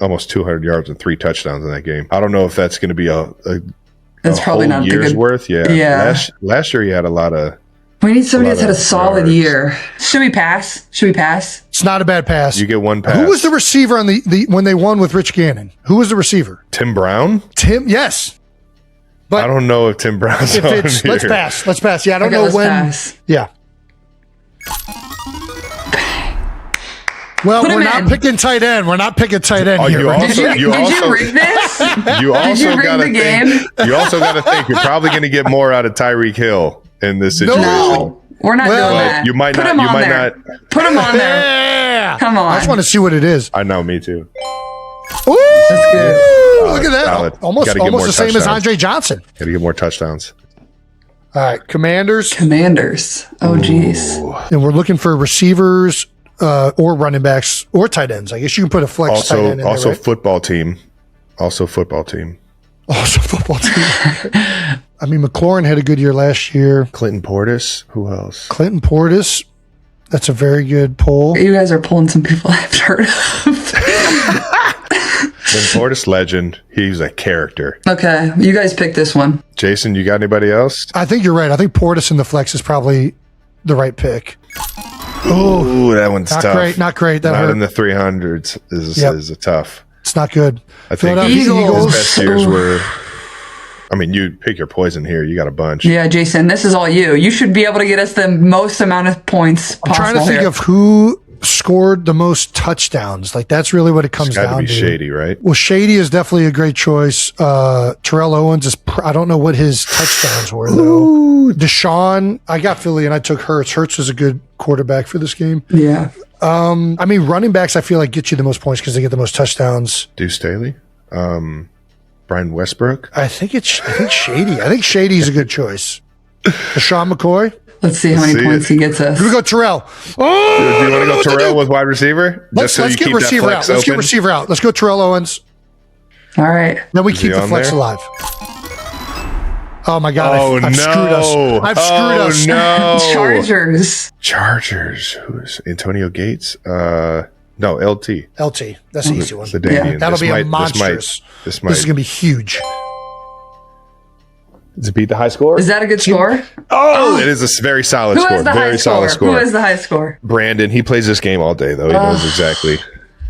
almost 200 yards and 3 touchdowns in that game. I don't know if that's going to be that's probably not a year's good worth. Yeah. Last year he had a lot of. We need somebody that's had a solid year. Should we pass? It's not a bad pass. You get one pass. Who was the receiver on the when they won with Rich Gannon? Who was the receiver? Tim Brown? Yes. But I don't know if Tim Brown's on here. Let's pass. Yeah, I don't know when. Pass. Yeah. Well, Put we're him not in. picking tight end. We're not picking tight end Oh, here. you We're also- just- Did you also- rig this? You also rig gotta the think. game? You also got to think you're probably going to get more out of Tyreek Hill in this situation. No, we're not Well, doing that. You might Put not. him You on might there. not. Put him on there. Yeah. Come on. I just want to see what it is. I know. Me too. Ooh, That's good. look at that. Solid. Almost Gotta get more the same as touchdowns. Andre Johnson. Got to get more touchdowns. All right, Commanders. Commanders. Oh, geez. And we're looking for receivers or running backs or tight ends. I guess you can put a flex tight end in Also there, right? football team. Also football team. Also football team. I mean, McLaurin had a good year last year. Clinton Portis. Who else? Clinton Portis. That's a very good poll. You guys are pulling some people I've heard of. Clinton Portis, legend. He's a character. Okay, you guys pick this one. Jason, you got anybody else? I think you're right. I think Portis in the flex is probably the right pick. Ooh, that one's Not tough. great. Not great. That Not hurt. in the 300s is a tough. It's not good. I think Philadelphia his Eagles. best years were. I mean, you pick your poison here. You got a bunch. Yeah, Jason, this is all you. You should be able to get us the most amount of points possible. I'm trying to think here. of who scored the most touchdowns. Like, that's really what it comes It's got to down be to. Shady, right? Well, Shady is definitely a great choice. Terrell Owens is, I don't know what his touchdowns were, though. Deshaun, I got Philly and I took Hurts. Hurts was a good quarterback for this game. Yeah. I mean, running backs, I feel like get you the most points because they get the most touchdowns. Deuce Staley, Brian Westbrook. I think Shady. I think Shady's a good choice. Deshaun McCoy. Let's see how Let's many see points it. he gets us. We're gonna go Terrell. Do you want to go Terrell with wide receiver? Let's get receiver out. Let's get receiver out. Let's go Terrell Owens. All right. Then we Is keep he the on flex there? alive. Oh my God! Oh, I've screwed us. no. I've screwed Oh, us. no. Chargers. Chargers. Who's Antonio Gates? No, LT. LT. That's an easy one. The Davian. That'll This be a might- monstrous. This might. This is gonna be huge. Does it beat the high score? Is that a good score? Oh, it is a very solid Who score. has the Very high solid score? score. Who has the high score? Brandon. He plays this game all day, though. He knows exactly.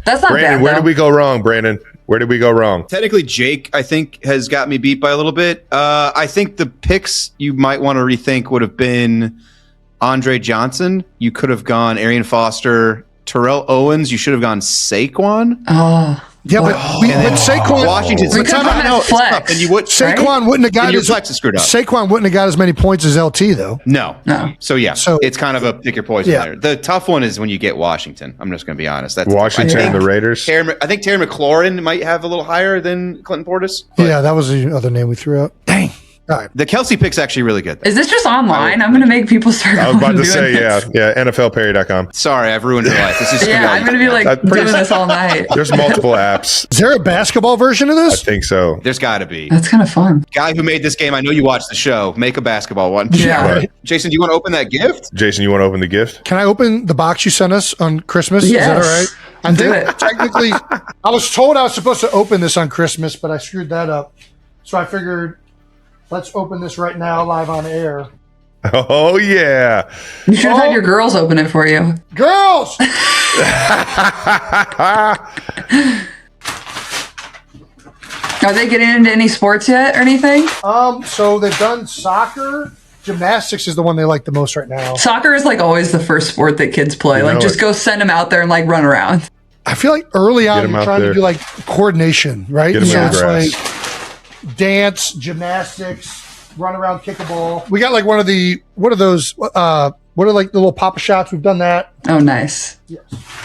That's not Brandon, bad, where though. did we go wrong, Brandon? Where did we go wrong? Technically, Jake, I think, has got me beat by a little bit. I think the picks you might want to rethink would have been Andre Johnson. You could have gone Arian Foster, Terrell Owens. You should have gone Saquon. Oh. Yeah, but Saquon. Washington. We could have him as flex. And you would Saquon wouldn't have got And your as flex is screwed up. Saquon wouldn't have got as many points as LT though. No. So yeah, So- it's kind of a pick your poison Yeah. there. The tough one is when you get Washington. I'm just going to be honest. That's Washington I and think the Raiders. I think Terry McLaurin might have a little higher than Clinton Portis. But Yeah, that was the other name we threw out. Dang. All right. the Kelsey pick's actually really good. Is this just online? I'm going to make people start I was about going to and say, doing this. yeah, NFLperry.com. Sorry, I've ruined your life. This is Yeah, I'm going to be like doing this all night. There's multiple apps. Is there a basketball version of I this? think so. There's got to be. That's kind of fun. Guy who made this game, I know you watched the show. Make a basketball one. Yeah. Right. Jason, do you want to open that gift? Jason, you want to open the gift? Can I open the box you sent us on Christmas? Yes. Is that all right? I Do think it. technically, I was told I was supposed to open this on Christmas, but I screwed that up. So I figured, let's open this right now, live on air. Oh, yeah. You should have had your girls open it for you. Girls, Are they getting into any sports yet or anything? so they've done soccer. Gymnastics is the one they like the most right now. Soccer is like always the first sport that kids play. You Like know just it. go send them out there and like run around. I feel like early on them you're out trying there. to do like coordination, right? Get 'em So in it's the grass. like dance, gymnastics, run around, kick a ball. We got like what are those? What are like the little papa shots? We've done that. Oh, nice.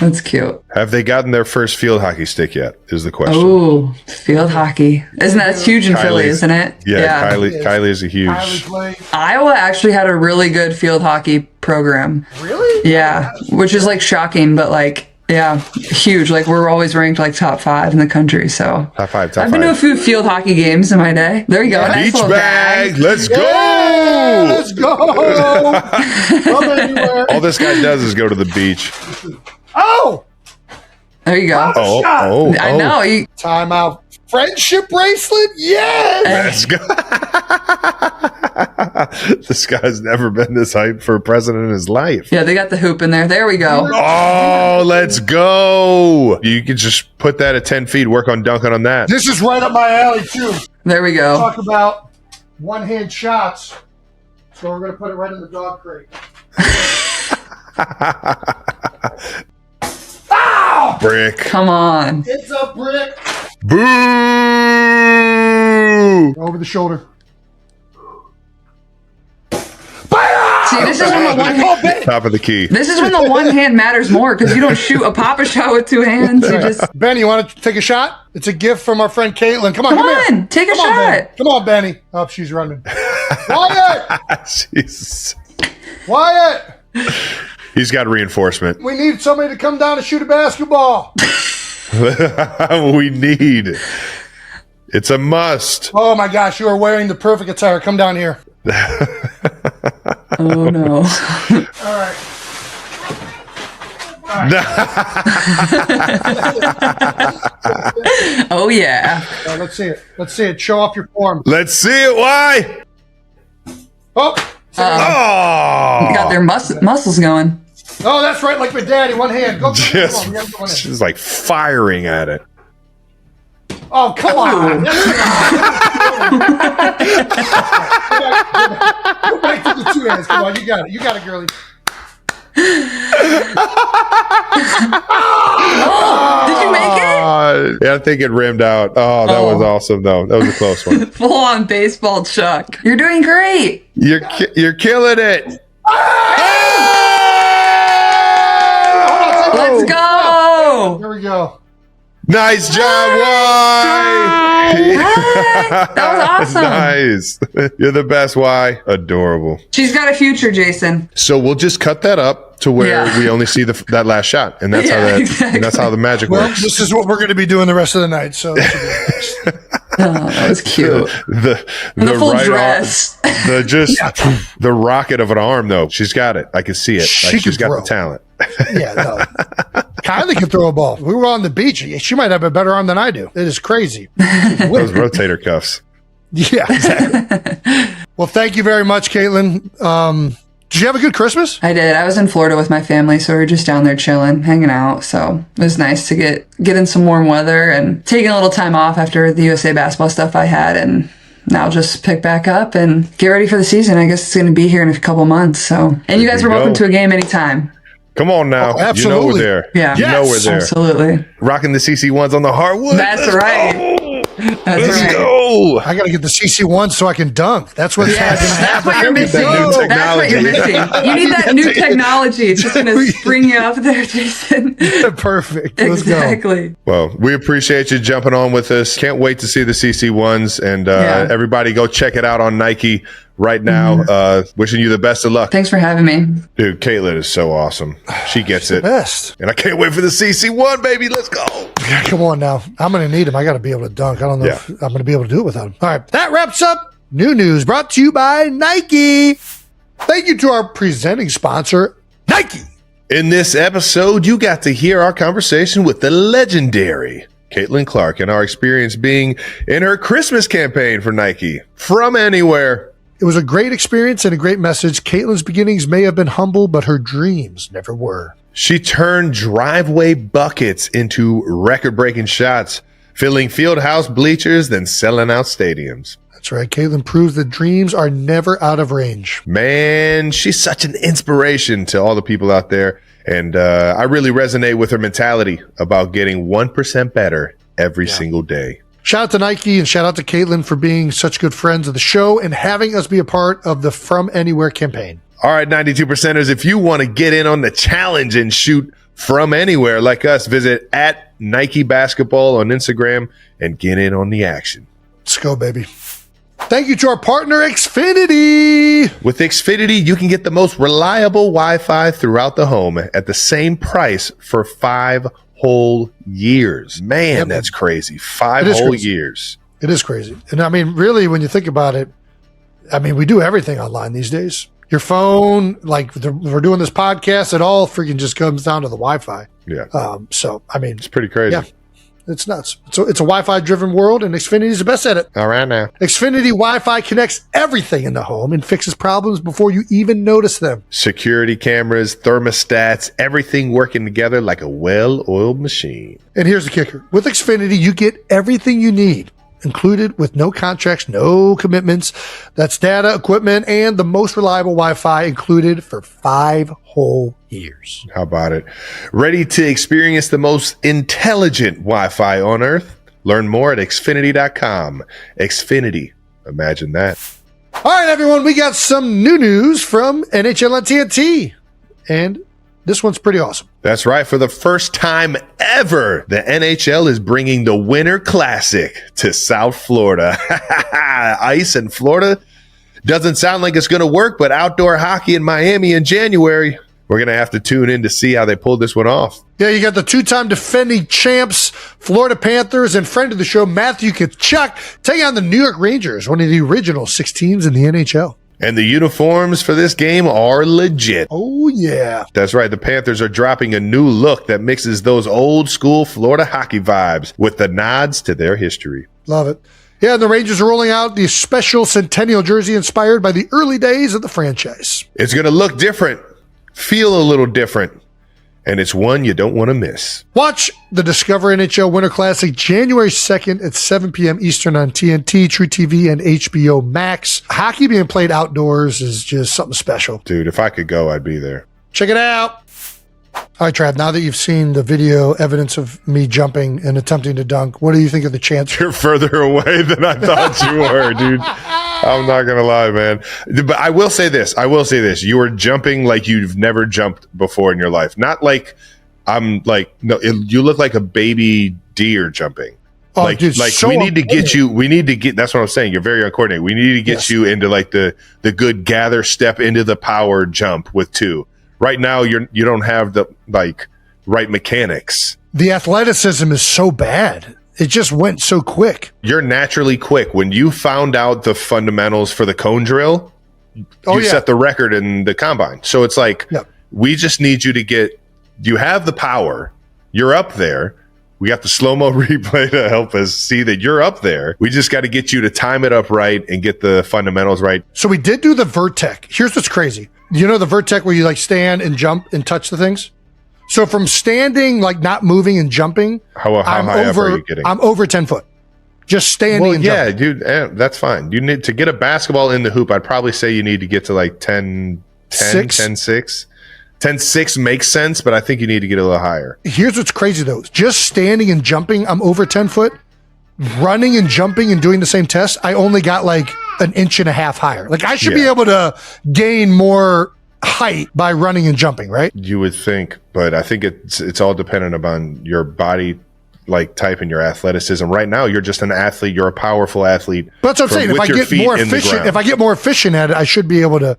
That's cute. Have they gotten their first field hockey stick yet? Is the question. Ooh, field hockey. Isn't that huge in Philly, Kylie's- isn't it? Yeah, Kylie is a huge. Kylie play. Iowa actually had a really good field hockey program. Really? Yeah, which is like shocking, but like, yeah, huge. Like we're always ranked like top 5 in the country. So Top five. I've been to a few field hockey games in my day. There you go. Nice Beach little bag. Let's go. Yeah, let's go. From anywhere. All this guy does is go to the beach. Oh, There you go. Oh. I know. You, timeout. Friendship bracelet? Yes. Let's go. This guy's never been this hyped for a president in his life. yeah, they got the hoop in there. There we go. Oh, let's go. You could just put that at 10 feet, work on dunking on that. This is right up my alley too. There we go. Talk about one-hand shots. So we're gonna put it right in the dog crate. Oh, Brick. Come on. it's a brick. Boo! Over the shoulder. See, this is when the one hand, Top of the key. this is when the one hand matters more because you don't shoot a Papa shot with two hands. You just Benny, you want to take a shot? It's a gift from our friend Caitlin. Come on, come here. on, take a Come on, Benny. shot. Come on, Benny. Oh, she's running. Wyatt! Jesus. Wyatt! He's got reinforcement. We need somebody to come down and shoot a basketball. We need. It's a must. Oh my gosh, you are wearing the perfect attire. Come down here. Oh no. All right. Oh yeah. Let's see it. Let's see it. Show off your form. Let's see it. Why? Oh, Oh. Got their muscles going. oh, that's right. Like my daddy. One hand. Go. Just, Come on. We gotta go in. she's like firing at it. Oh, come on. Go back to the two hands. Come on. You got it. You got it, girlie. Did you make it? Yeah, I think it rimmed out. Oh, that was awesome, though. That was a close one. Full on baseball chuck. You're doing great. You're killing it. Let's go. Here we go. Nice job, Y. That was awesome. Nice. You're the best, Y. Adorable. She's got a future, Jason. So we'll just cut that up to where Yeah. we only see that last shot, and that's Yeah, how exactly. and that's how the magic Well, works. this is what we're going to be doing the rest of the night. So this will be nice. Oh, that was cute. the full right dress. arm, the rocket of an arm, though. She's got it. I can see it. She Like, she's can got throw. the talent. Yeah, no. Kylie can throw a ball. We were on the beach. She might have a better arm than I do. It is crazy. Those rotator cuffs. Yeah, exactly. Well, thank you very much, Caitlin. Did you have a good Christmas? I did. I was in Florida with my family, so we were just down there chilling, hanging out. So it was nice to get in some warm weather and taking a little time off after the USA basketball stuff I had, and now just pick back up and get ready for the season. I guess it's going to be here in a couple months. So, and you guys There are you welcome go. to a game anytime. Come on now. Oh, You know absolutely. we're there. Yeah. You know we're there. Absolutely. Rocking the CC ones on the hardwood. That's Let's right. go. That's Let's right. go. I got to get the CC1 so I can dunk. That's what's Yes, going to that's happen. what you're missing. That new That's what you're technology. missing. You need that new technology. It's just going to spring you up there, Jason. Perfect. Let's go. Exactly. Well, we appreciate you jumping on with us. Can't wait to see the CC ones, and Yeah. everybody go check it out on Nike right now. Wishing you the best of luck. Thanks for having me. Dude, Caitlin is so awesome. She gets it. Best. And I can't wait for the CC1, baby. Let's go. Yeah, come on now. I'm going to need him. I got to be able to dunk. I don't know if I'm going to be able to do it without him. All right. That wraps up New News brought to you by Nike. Thank you to our presenting sponsor, Nike. In this episode, you got to hear our conversation with the legendary Caitlin Clark and our experience being in her Christmas campaign for Nike, From Anywhere. It was a great experience and a great message. Caitlin's beginnings may have been humble, but her dreams never were. She turned driveway buckets into record-breaking shots, filling field house bleachers, then selling out stadiums. That's right. Caitlin proves that dreams are never out of range. Man, she's such an inspiration to all the people out there. And I really resonate with her mentality about getting 1% better every single day. Shout out to Nike and shout out to Caitlin for being such good friends of the show and having us be a part of the From Anywhere campaign. All right, 92%ers, if you want to get in on the challenge and shoot from anywhere like us, visit at Nike Basketball on Instagram and get in on the action. Let's go, baby. Thank you to our partner, Xfinity. With Xfinity, you can get the most reliable Wi-Fi throughout the home at the same price for 5 whole years. Man, Yep. that's crazy. 5 It is whole crazy. years. It is crazy. And I mean, really, when you think about it, I mean, we do everything online these days. Your phone, we're doing this podcast, it all freaking just comes down to the Wi-Fi. Yeah, So, I mean, it's pretty crazy. Yeah. it's nuts. So it's a Wi-Fi driven world, and Xfinity is the best at it. All right now. Xfinity Wi-Fi connects everything in the home and fixes problems before you even notice them. Security cameras, thermostats, everything working together like a well-oiled machine. And here's the kicker. With Xfinity, you get everything you need included with no contracts, no commitments. That's data, equipment, and the most reliable Wi-Fi included for 5 whole years. How about it? Ready to experience the most intelligent Wi-Fi on Earth? Learn more at Xfinity.com. Xfinity. Imagine that. All right, everyone, we got some new news from NHL on TNT. And this one's pretty awesome. That's right. For the first time ever, the NHL is bringing the Winter Classic to South Florida. Ice in Florida doesn't sound like it's going to work, but outdoor hockey in Miami in January, we're going to have to tune in to see how they pull this one off. Yeah, you got the 2-time defending champs, Florida Panthers, and friend of the show, Matthew Tkachuk, taking on the New York Rangers, one of the original 6 teams in the NHL. And the uniforms for this game are legit. Oh, yeah. That's right. The Panthers are dropping a new look that mixes those old school Florida hockey vibes with the nods to their history. Love it. Yeah, and the Rangers are rolling out the special Centennial jersey inspired by the early days of the franchise. It's going to look different, feel a little different, and it's one you don't want to miss. Watch the Discover NHL Winter Classic January 2nd at 7 p.m. Eastern on TNT, True TV, and HBO Max. Hockey being played outdoors is just something special. Dude, if I could go, I'd be there. Check it out. All right, Trav, now that you've seen the video evidence of me jumping and attempting to dunk, what do you think of the chance? You're further away than I thought you were, dude. I'm not going to lie, man. But I will say this. You were jumping like you've never jumped before in your life. Not like you look like a baby deer jumping. Oh, dude, so we need to get, that's what I'm saying. You're very uncoordinated. We need to get you into like the good gather step into the power jump with 2. Right now, you don't have the right mechanics. The athleticism is so bad. It just went so quick. You're naturally quick. When you found out the fundamentals for the cone drill, you set the record in the combine. So it's like, we just need you to you have the power. You're up there. We got the slow-mo replay to help us see that you're up there. We just got to get you to time it up right and get the fundamentals right. So we did do the Vertec. Here's what's crazy. You know the Vertec where you stand and jump and touch the things? So from standing, not moving and jumping, how high up are you getting? I'm over 10 foot. Just standing and jumping. Dude, that's fine. You need to get a basketball in the hoop. I'd probably say you need to get to 10-6. 10-6 makes sense, but I think you need to get a little higher. Here's what's crazy, though. Just standing and jumping, I'm over 10 foot. Running and jumping and doing the same test, I only got 1.5 inches higher. I should be able to gain more height by running and jumping, right? You would think, but I think it's all dependent upon your body type and your athleticism. Right now, you're just an athlete. You're a powerful athlete. But that's what I'm saying. If I get more efficient at it, I should be able to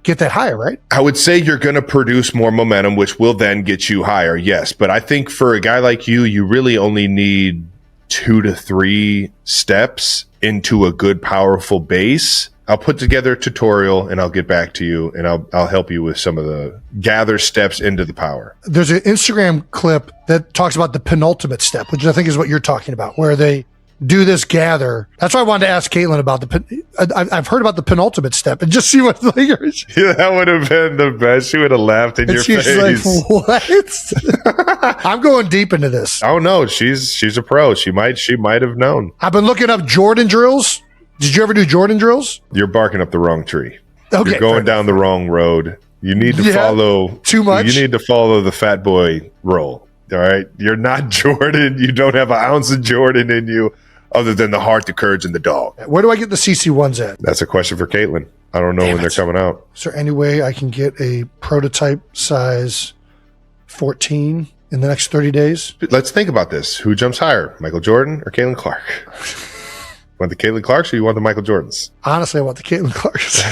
get that higher, right? I would say you're going to produce more momentum, which will then get you higher. Yes. But I think for a guy like you really only need 2 to 3 steps into a good, powerful base. I'll put together a tutorial and I'll get back to you and I'll help you with some of the gather steps into the power. There's an Instagram clip that talks about the penultimate step, which I think is what you're talking about, where they do this gather. That's why I wanted to ask Caitlin about I've heard about the penultimate step and just see what Yeah, that would have been the best. She would have laughed in your face. What? I'm going deep into this. Oh no, she's a pro. She might have known. I've been looking up Jordan drills. Did you ever do Jordan drills? You're barking up the wrong tree. Okay, you're going down the wrong road. You need to follow too much. You need to follow the fat boy roll. All right. You're not Jordan. You don't have an ounce of Jordan in you other than the heart, the courage, and the dog. Where do I get the CC1s at? That's a question for Caitlin. I don't know when they're coming out. Is there any way I can get a prototype size 14 in the next 30 days? Let's think about this. Who jumps higher, Michael Jordan or Caitlin Clark? Want the Caitlin Clarks or you want the Michael Jordans? Honestly, I want the Caitlin Clarks.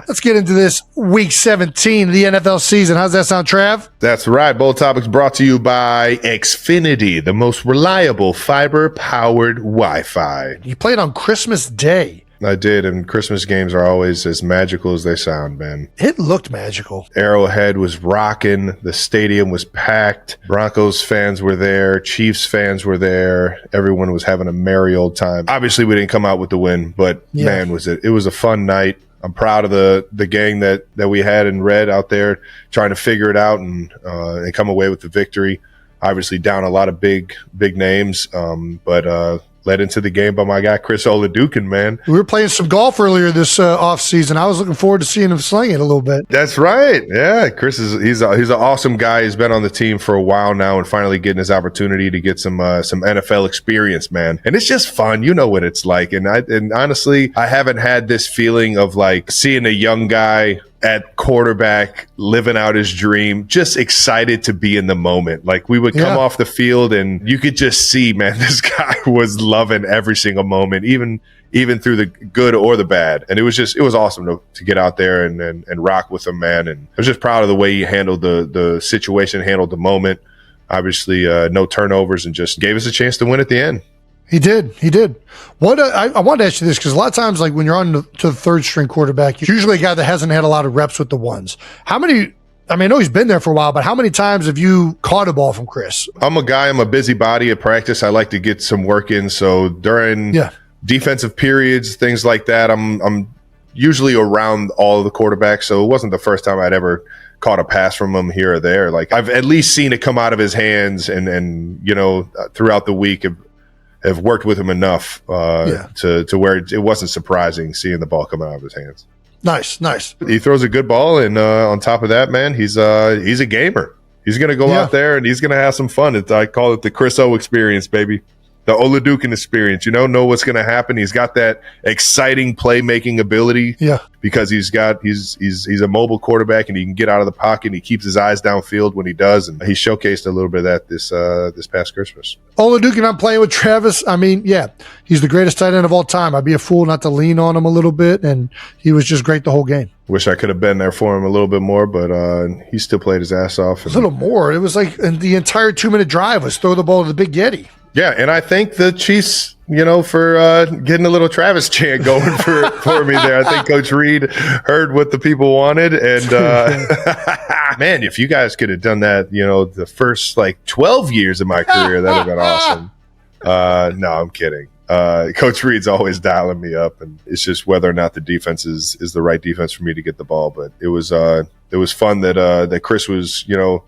Let's get into this week 17 of the NFL season. How's that sound, Trav? That's right. Bold Topics brought to you by Xfinity, the most reliable fiber-powered Wi-Fi. You played on Christmas Day. I did, and Christmas games are always as magical as they sound, man. It looked magical. Arrowhead was rocking. The stadium was packed. Broncos fans were there. Chiefs fans were there. Everyone was having a merry old time. Obviously, we didn't come out with the win, but man, it was a fun night. I'm proud of the gang that we had in red out there trying to figure it out and come away with the victory. obviously down a lot of big names, but led into the game by my guy Chris Oladukin, man. We were playing some golf earlier this offseason. I was looking forward to seeing him sling it a little bit. That's right. Yeah, Chris he's an awesome guy. He's been on the team for a while now and finally getting his opportunity to get some NFL experience, man. And it's just fun. You know what it's like. And honestly, I haven't had this feeling of like seeing a young guy at quarterback living out his dream, just excited to be in the moment. Like we would come off the field and you could just see, man, this guy was loving every single moment, even through the good or the bad. And it was awesome to get out there and rock with him, man. And I was just proud of the way he handled the situation, handled the moment. Obviously, no turnovers, and just gave us a chance to win at the end. He did. What I wanted to ask you this, because a lot of times, like when you're on to the third string quarterback, you're usually a guy that hasn't had a lot of reps with the ones. How many? I mean, I know he's been there for a while, but how many times have you caught a ball from Chris? I'm a busybody at practice. I like to get some work in. So during defensive periods, things like that, I'm usually around all of the quarterbacks. So it wasn't the first time I'd ever caught a pass from him here or there. Like I've at least seen it come out of his hands, and throughout the week have worked with him enough to where it wasn't surprising seeing the ball coming out of his hands. Nice. He throws a good ball, and on top of that, man, he's a gamer. He's going to go out there and he's going to have some fun. I call it the Chris O experience, baby. The Oladukin experience. You know what's going to happen. He's got that exciting playmaking ability. Yeah. Because he's a mobile quarterback and he can get out of the pocket. And he keeps his eyes downfield when he does, and he showcased a little bit of that this past Christmas. Oladukin, I'm playing with Travis. I mean, he's the greatest tight end of all time. I'd be a fool not to lean on him a little bit, and he was just great the whole game. Wish I could have been there for him a little bit more, but he still played his ass off. A little more. It was like the entire 2-minute drive was throw the ball to the Big Yeti. Yeah, and I thank the Chiefs, for getting a little Travis chant going for me there. I think Coach Reed heard what the people wanted, and man, if you guys could have done that, the first 12 years of my career, that would have been awesome. No, I'm kidding. Coach Reed's always dialing me up, and it's just whether or not the defense is the right defense for me to get the ball. But it was fun that Chris was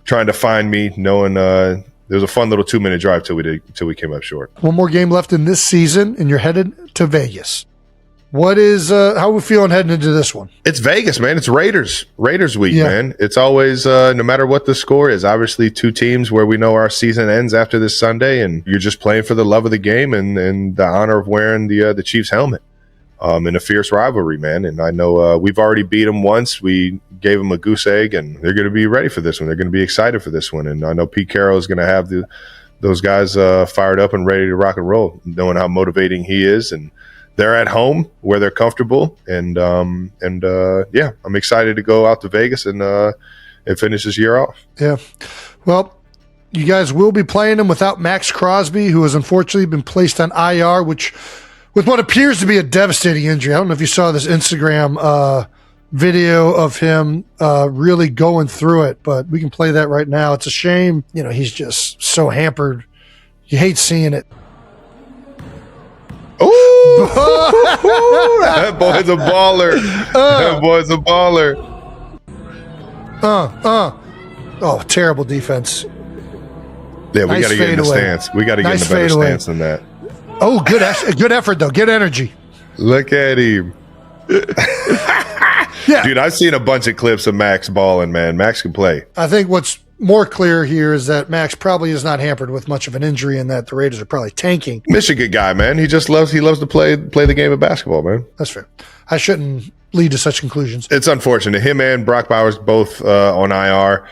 trying to find me, knowing. It was a fun little 2-minute drive till we came up short. One more game left in this season, and you're headed to Vegas. What is how are we feeling heading into this one? It's Vegas, man. It's Raiders week, man. It's always no matter what the score is. Obviously, two teams where we know our season ends after this Sunday, and you're just playing for the love of the game and the honor of wearing the Chiefs helmet. In a fierce rivalry, man. And I know we've already beat them once. We gave them a goose egg, and they're going to be ready for this one. They're going to be excited for this one. And I know Pete Carroll is going to have those guys fired up and ready to rock and roll, knowing how motivating he is. And they're at home where they're comfortable. And I'm excited to go out to Vegas and finish this year off. Yeah. Well, you guys will be playing them without Max Crosby, who has unfortunately been placed on IR, with what appears to be a devastating injury. I don't know if you saw this Instagram video of him really going through it, but we can play that right now. It's a shame. He's just so hampered. You hate seeing it. Oh, that boy's a baller. That boy's a baller. Oh, terrible defense. Yeah, we got to get in the stance. We got to get in a better stance than that. Oh, good effort, though. Good energy. Look at him. Yeah. Dude, I've seen a bunch of clips of Max balling, man. Max can play. I think what's more clear here is that Max probably is not hampered with much of an injury and that the Raiders are probably tanking. Michigan guy, man. He loves to play the game of basketball, man. That's fair. I shouldn't lead to such conclusions. It's unfortunate. Him and Brock Bowers both on IR.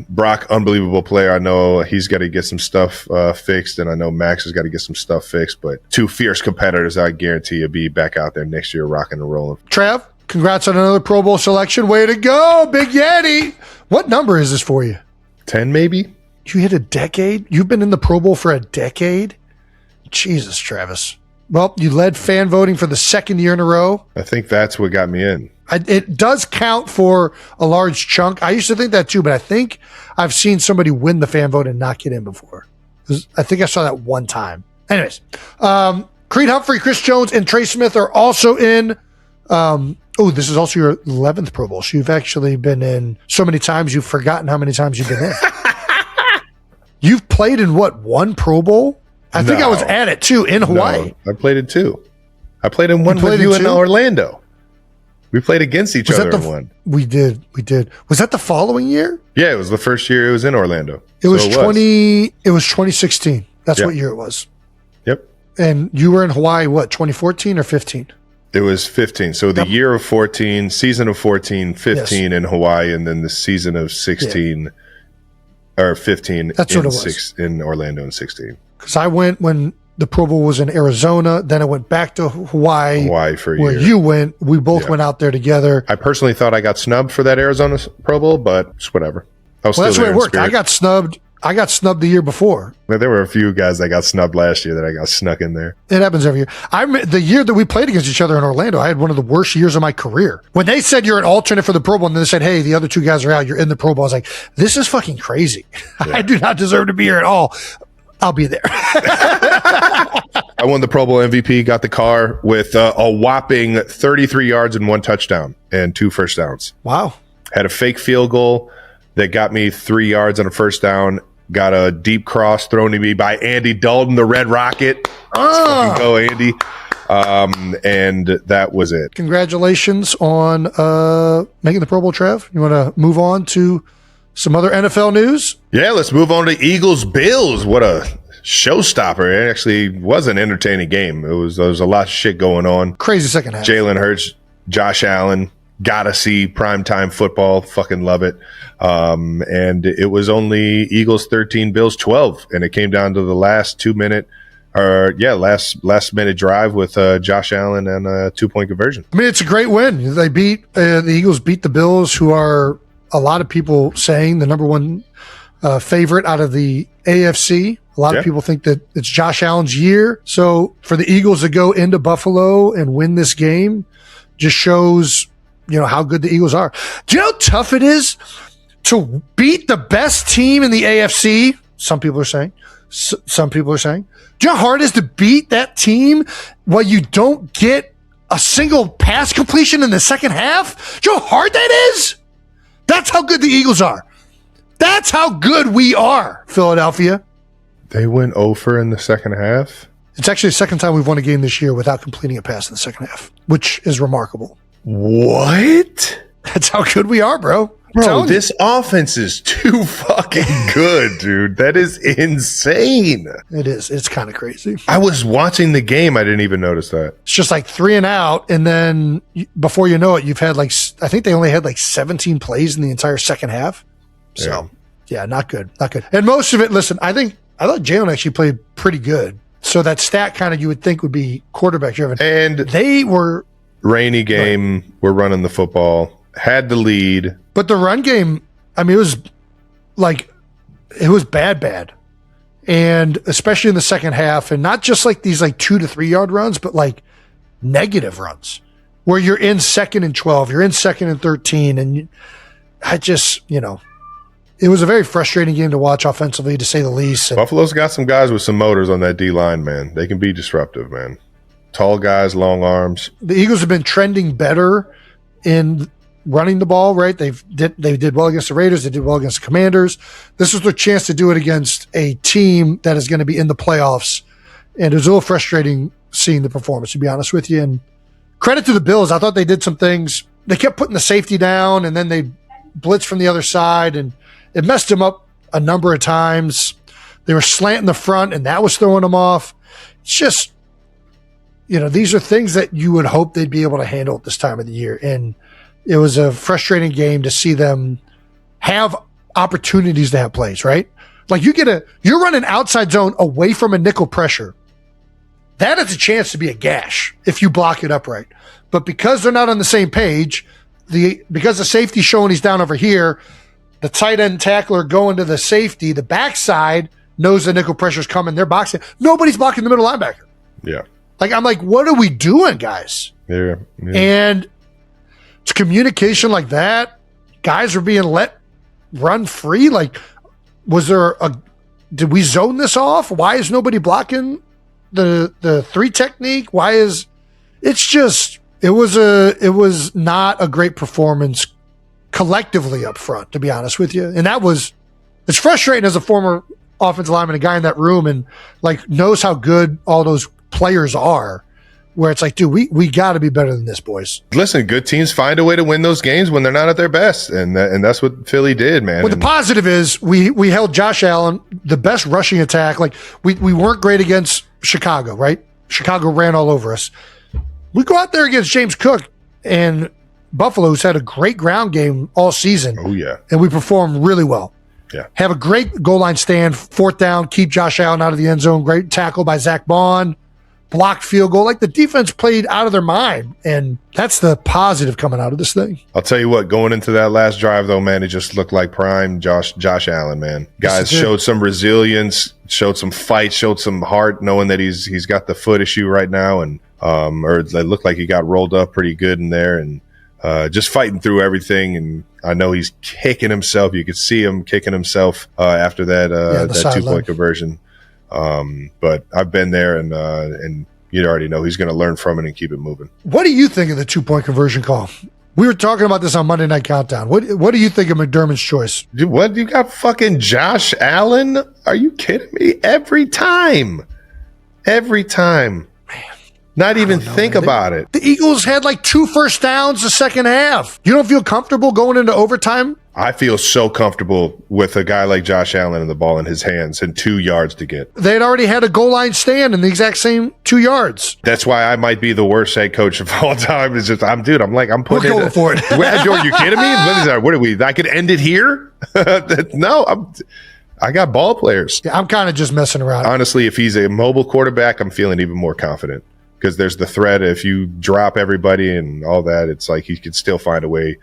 Brock, unbelievable player. I know he's got to get some stuff fixed, and I know Max has got to get some stuff fixed, but two fierce competitors, I guarantee you'll be back out there next year rocking and rolling. Trav, congrats on another Pro Bowl selection. Way to go, Big Yeti. What number is this for you? 10, maybe? You hit a decade? You've been in the Pro Bowl for a decade? Jesus, Travis. Well, you led fan voting for the second year in a row. I think that's what got me in. It does count for a large chunk. I used to think that too, but I think I've seen somebody win the fan vote and not get in before. I think I saw that one time. Anyways, Creed Humphrey, Chris Jones, and Trey Smith are also in. This is also your 11th Pro Bowl. So you've actually been in so many times, you've forgotten how many times you've been in. You've played in what, one Pro Bowl? I think I was at it too in Hawaii. No, I played in 2. I played in one with you in Orlando. We played against each other in one. We did. Was that the following year? Yeah, it was the first year it was in Orlando. It was 2016. That's what year it was. Yep. And you were in Hawaii, what, 2014 or 15? It was 15. So the year of 14, season of 14, 15 in Hawaii, and then the season of 16 or 15 That's what it was. In Orlando in 16. Because I went when the Pro Bowl was in Arizona. Then I went back to Hawaii for a where year. you went. We both went out there together. I personally thought I got snubbed for that Arizona Pro Bowl, but it's whatever. That's the way it worked. I got snubbed the year before. But there were a few guys that got snubbed last year that I got snuck in there. It happens every year. The year that we played against each other in Orlando, I had one of the worst years of my career. When they said you're an alternate for the Pro Bowl, and then they said, hey, the other 2 guys are out, you're in the Pro Bowl, I was like, this is fucking crazy. Yeah. I do not deserve to be here at all. I'll be there. I won the Pro Bowl MVP, got the car with a whopping 33 yards and 1 touchdown and 2 first downs. Wow. Had a fake field goal that got me 3 yards on a first down. Got a deep cross thrown to me by Andy Dalton, the Red Rocket. Let's fucking go, Andy. And that was it. Congratulations on making the Pro Bowl, Trev. You want to move on to some other NFL news? Yeah, let's move on to Eagles-Bills. What a showstopper. It actually was an entertaining game. There was a lot of shit going on. Crazy second half. Jalen Hurts, Josh Allen. Gotta see primetime football. Fucking love it. And it was only Eagles 13, Bills 12. And it came down to the last 2 minute last minute drive with Josh Allen and a 2-point conversion. I mean, it's a great win. They beat the Eagles beat the Bills, who are a lot of people saying the number one favorite out of the AFC. A lot of people think that it's Josh Allen's year. So for the Eagles to go into Buffalo and win this game just shows, how good the Eagles are. Do you know how tough it is to beat the best team in the AFC? Some people are saying. Some people are saying. Do you know how hard it is to beat that team while you don't get a single pass completion in the second half? Do you know how hard that is? That's how good the Eagles are. That's how good we are, Philadelphia. They went over in the second half. It's actually the second time we've won a game this year without completing a pass in the second half, which is remarkable. What? That's how good we are, bro. Bro, this offense is too fucking good, dude. That is insane. It is. It's kind of crazy. I was watching the game. I didn't even notice that. It's just like 3 and out. And then before you know it, you've had I think they only had 17 plays in the entire second half. So, yeah, not good. Not good. And most of it, listen, I thought Jalen actually played pretty good. So that stat kind of you would think would be quarterback driven. And they were. Rainy game. We're running the football. Had the lead. But the run game, I mean, it was bad. And especially in the second half, and not just these 2 to 3 yard runs, but negative runs where you're in 2nd and 12, you're in 2nd and 13. And it was a very frustrating game to watch offensively, to say the least. And Buffalo's got some guys with some motors on that D line, man. They can be disruptive, man. Tall guys, long arms. The Eagles have been trending better in running the ball, right? They did well against the Raiders. They did well against the Commanders. This was their chance to do it against a team that is going to be in the playoffs. And it was a little frustrating seeing the performance, to be honest with you. And credit to the Bills. I thought they did some things. They kept putting the safety down, and then they blitzed from the other side, and it messed them up a number of times. They were slanting the front, and that was throwing them off. It's just, these are things that you would hope they'd be able to handle at this time of the year. And it was a frustrating game to see them have opportunities to have plays, right? You're running outside zone away from a nickel pressure. That is a chance to be a gash if you block it upright. But because they're not on the same page, because the safety's showing he's down over here, the tight end tackler going to the safety, the backside knows the nickel pressure's coming. They're boxing. Nobody's blocking the middle linebacker. Yeah. I'm what are we doing, guys? Yeah. And it's communication like that. Guys are being let run free. Did we zone this off? Why is nobody blocking the 3 technique? It was not a great performance collectively up front, to be honest with you. And it's frustrating as a former offensive lineman, a guy in that room, and like knows how good all those players are. Where it's like, dude, we got to be better than this, boys. Listen, good teams find a way to win those games when they're not at their best, and that's what Philly did, man. Well, the positive is we held Josh Allen, the best rushing attack. Like we weren't great against Chicago, right? Chicago ran all over us. We go out there against James Cook and Buffalo, who's had a great ground game all season. Oh yeah, and we perform really well. Yeah, have a great goal line stand, fourth down, keep Josh Allen out of the end zone. Great tackle by Zach Bond. Blocked field goal. Like the defense played out of their mind. And that's the positive coming out of this thing. I'll tell you what, going into that last drive though, man, it just looked like prime Josh Allen, man. Guys showed some resilience, showed some fight, showed some heart, knowing that he's got the foot issue right now, and or it looked like he got rolled up pretty good in there, and just fighting through everything. And I know he's kicking himself. You could see him kicking himself after that 2-point conversion. But I've been there, and you already know he's going to learn from it and keep it moving. What do you think of the 2-point conversion call? We were talking about this on Monday Night Countdown. What do you think of McDermott's choice? Dude, what, you got fucking Josh Allen? Are you kidding me? Every time. Man. Not even think about it. The Eagles had like 2 first downs the second half. You don't feel comfortable going into overtime? I feel so comfortable with a guy like Josh Allen and the ball in his hands and 2 yards to get. They had already had a goal line stand in the exact same 2 yards. That's why I might be the worst head coach of all time. It's just, I'm putting We're going for it. Are you kidding me? What is that? What are we? I could end it here? No, I got ball players. Yeah, I'm kind of just messing around. Honestly, if he's a mobile quarterback, I'm feeling even more confident. Because there's the threat, if you drop everybody and all that, it's like he could still find a way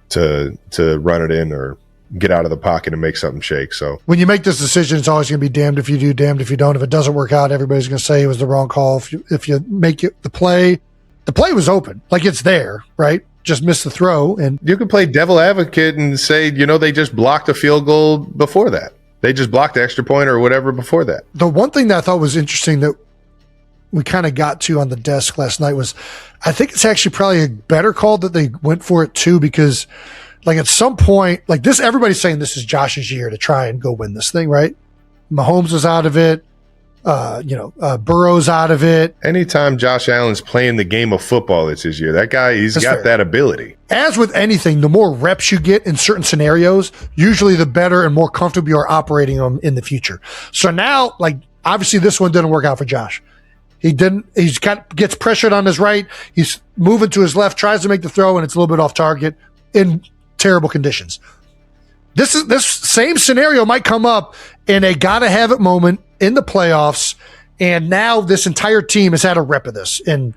to run it in or get out of the pocket and make something shake. So when you make this decision, it's always going to be damned if you do, damned if you don't. If it doesn't work out, everybody's going to say it was the wrong call. If you make it the play was open, like it's there, right? Just missed the throw, and you can play devil advocate and say, they just blocked a field goal before that. They just blocked the extra point or whatever before that. The one thing that I thought was interesting that we kind of got to on the desk last night was, I think it's actually probably a better call that they went for it too, because like at some point, like this, everybody's saying this is Josh's year to try and go win this thing, right? Mahomes was out of it. Burrow's out of it. Anytime Josh Allen's playing the game of football, it's his year. That guy, he's got that ability. As with anything, the more reps you get in certain scenarios, usually the better and more comfortable you are operating them in the future. So now, like, obviously this one didn't work out for Josh. Gets pressured on his right. He's moving to his left, tries to make the throw, and it's a little bit off target in terrible conditions. This same scenario might come up in a gotta have it moment in the playoffs. And now this entire team has had a rep of this, and